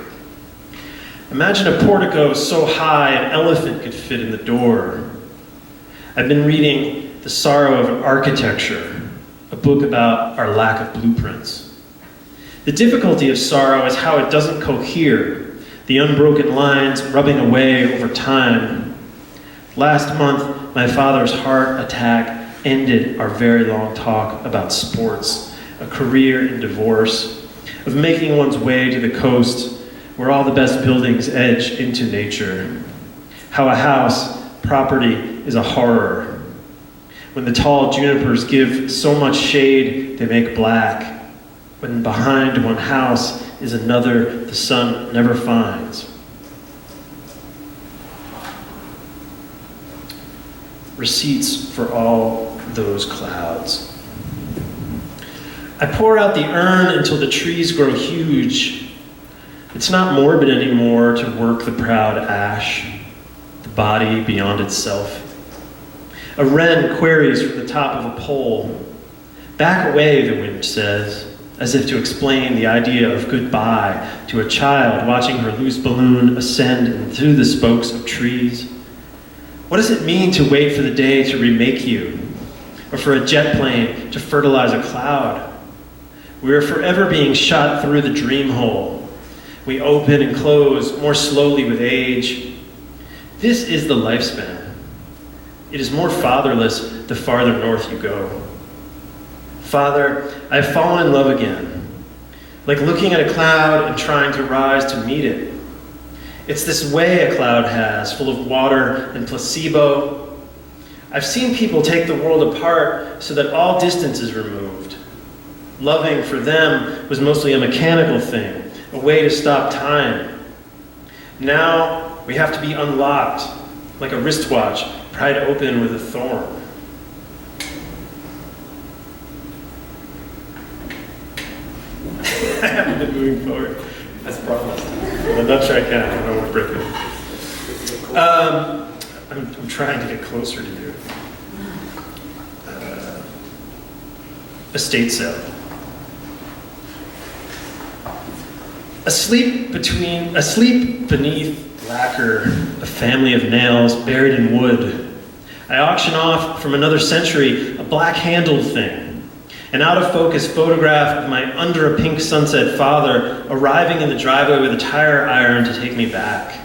Imagine a portico so high an elephant could fit in the door. I've been reading The Sorrow of Architecture, a book about our lack of blueprints. The difficulty of sorrow is how it doesn't cohere, the unbroken lines rubbing away over time. Last month, my father's heart attack ended our very long talk about sports, a career in divorce, of making one's way to the coast where all the best buildings edge into nature. How a house, property, is a horror. When the tall junipers give so much shade, they make black. When behind one house is another the sun never finds. Receipts for all those clouds. I pour out the urn until the trees grow huge. It's not morbid anymore to work the proud ash, the body beyond itself. A wren queries from the top of a pole. Back away, the wind says, as if to explain the idea of goodbye to a child watching her loose balloon ascend through the spokes of trees. What does it mean to wait for the day to remake you, or for a jet plane to fertilize a cloud? We are forever being shot through the dream hole. We open and close more slowly with age. This is the lifespan. It is more fatherless the farther north you go. Father, I have fallen in love again, like looking at a cloud and trying to rise to meet it. It's this way a cloud has, full of water and placebo. I've seen people take the world apart so that all distance is removed. Loving for them was mostly a mechanical thing, a way to stop time. Now we have to be unlocked, like a wristwatch pried open with a thorn. I haven't been moving forward. As promised. I'm not sure I can. I don't want to break it. I'm trying to get closer to you. Estate sale. Asleep beneath lacquer, a family of nails buried in wood. I auction off from another century a black-handled thing, an out-of-focus photograph of my under a pink sunset father arriving in the driveway with a tire iron to take me back.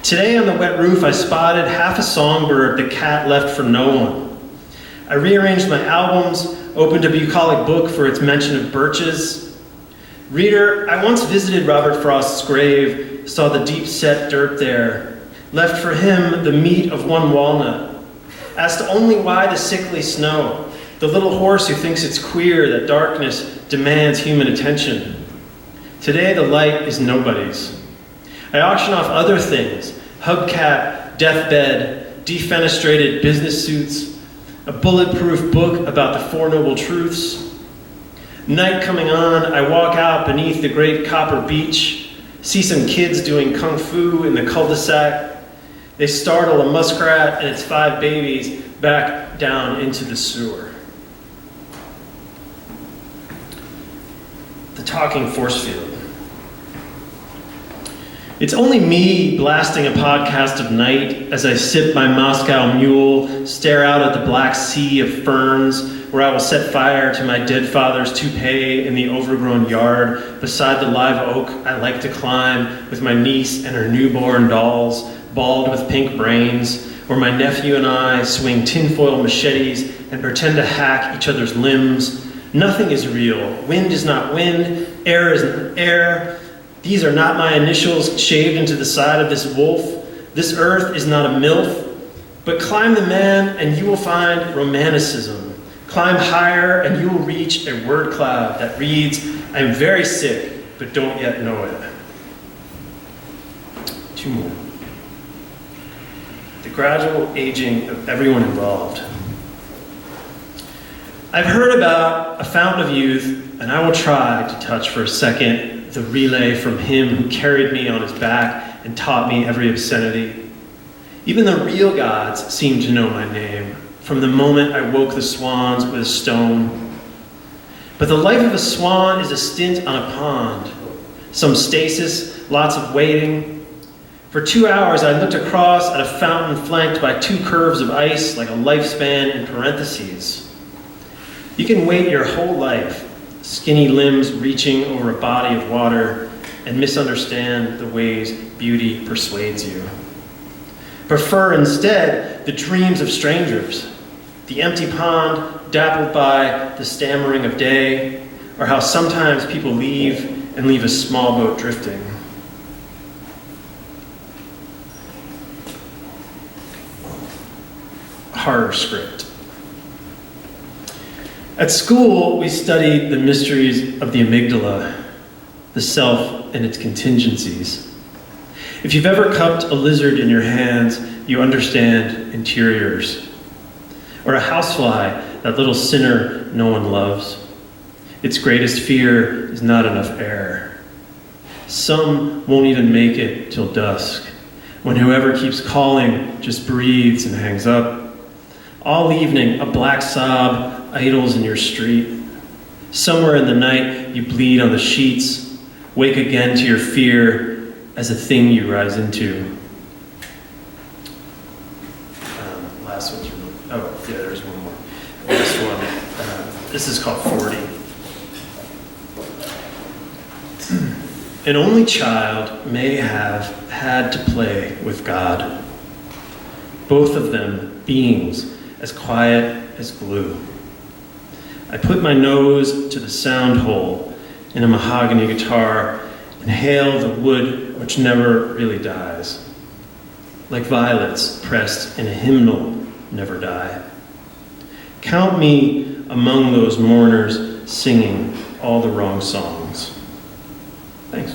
Today on the wet roof I spotted half a songbird the cat left for no one. I rearranged my albums, opened a bucolic book for its mention of birches. Reader, I once visited Robert Frost's grave, saw the deep-set dirt there, left for him the meat of one walnut, asked only why the sickly snow, the little horse who thinks it's queer that darkness demands human attention. Today the light is nobody's. I auction off other things, hubcap, deathbed, defenestrated business suits, a bulletproof book about the Four Noble Truths. Night coming on, I walk out beneath the great copper beach, see some kids doing kung fu in the cul-de-sac. They startle a muskrat and its 5 babies back down into the sewer. The talking force field. It's only me blasting a podcast of night as I sip my Moscow Mule, stare out at the black sea of ferns, where I will set fire to my dead father's toupee in the overgrown yard beside the live oak I like to climb with my niece and her newborn dolls, bald with pink brains, where my nephew and I swing tinfoil machetes and pretend to hack each other's limbs. Nothing is real. Wind is not wind. Air is not air. These are not my initials shaved into the side of this wolf. This earth is not a MILF. But climb the man and you will find romanticism. Climb higher and you will reach a word cloud that reads, I am very sick, but don't yet know it. 2 more. The gradual aging of everyone involved. I've heard about a fountain of youth, and I will try to touch for a second the relay from him who carried me on his back and taught me every obscenity. Even the real gods seem to know my name, from the moment I woke the swans with a stone. But the life of a swan is a stint on a pond, some stasis, lots of waiting. For 2 hours I looked across at a fountain flanked by 2 curves of ice like a lifespan in parentheses. You can wait your whole life, skinny limbs reaching over a body of water, and misunderstand the ways beauty persuades you. Prefer instead the dreams of strangers, the empty pond dappled by the stammering of day, or how sometimes people leave and leave a small boat drifting. Horror script. At school, we studied the mysteries of the amygdala, the self and its contingencies. If you've ever cupped a lizard in your hands, you understand interiors. Or a housefly, that little sinner no one loves. Its greatest fear is not enough air. Some won't even make it till dusk, when whoever keeps calling just breathes and hangs up. All evening, a black sob idles in your street. Somewhere in the night, you bleed on the sheets, wake again to your fear as a thing you rise into. Last one's there's one more. Last one. This is called 40. An only child may have had to play with God. Both of them beings as quiet as glue. I put my nose to the sound hole in a mahogany guitar and hail the wood which never really dies. Like violets pressed in a hymnal never die. Count me among those mourners singing all the wrong songs. Thanks.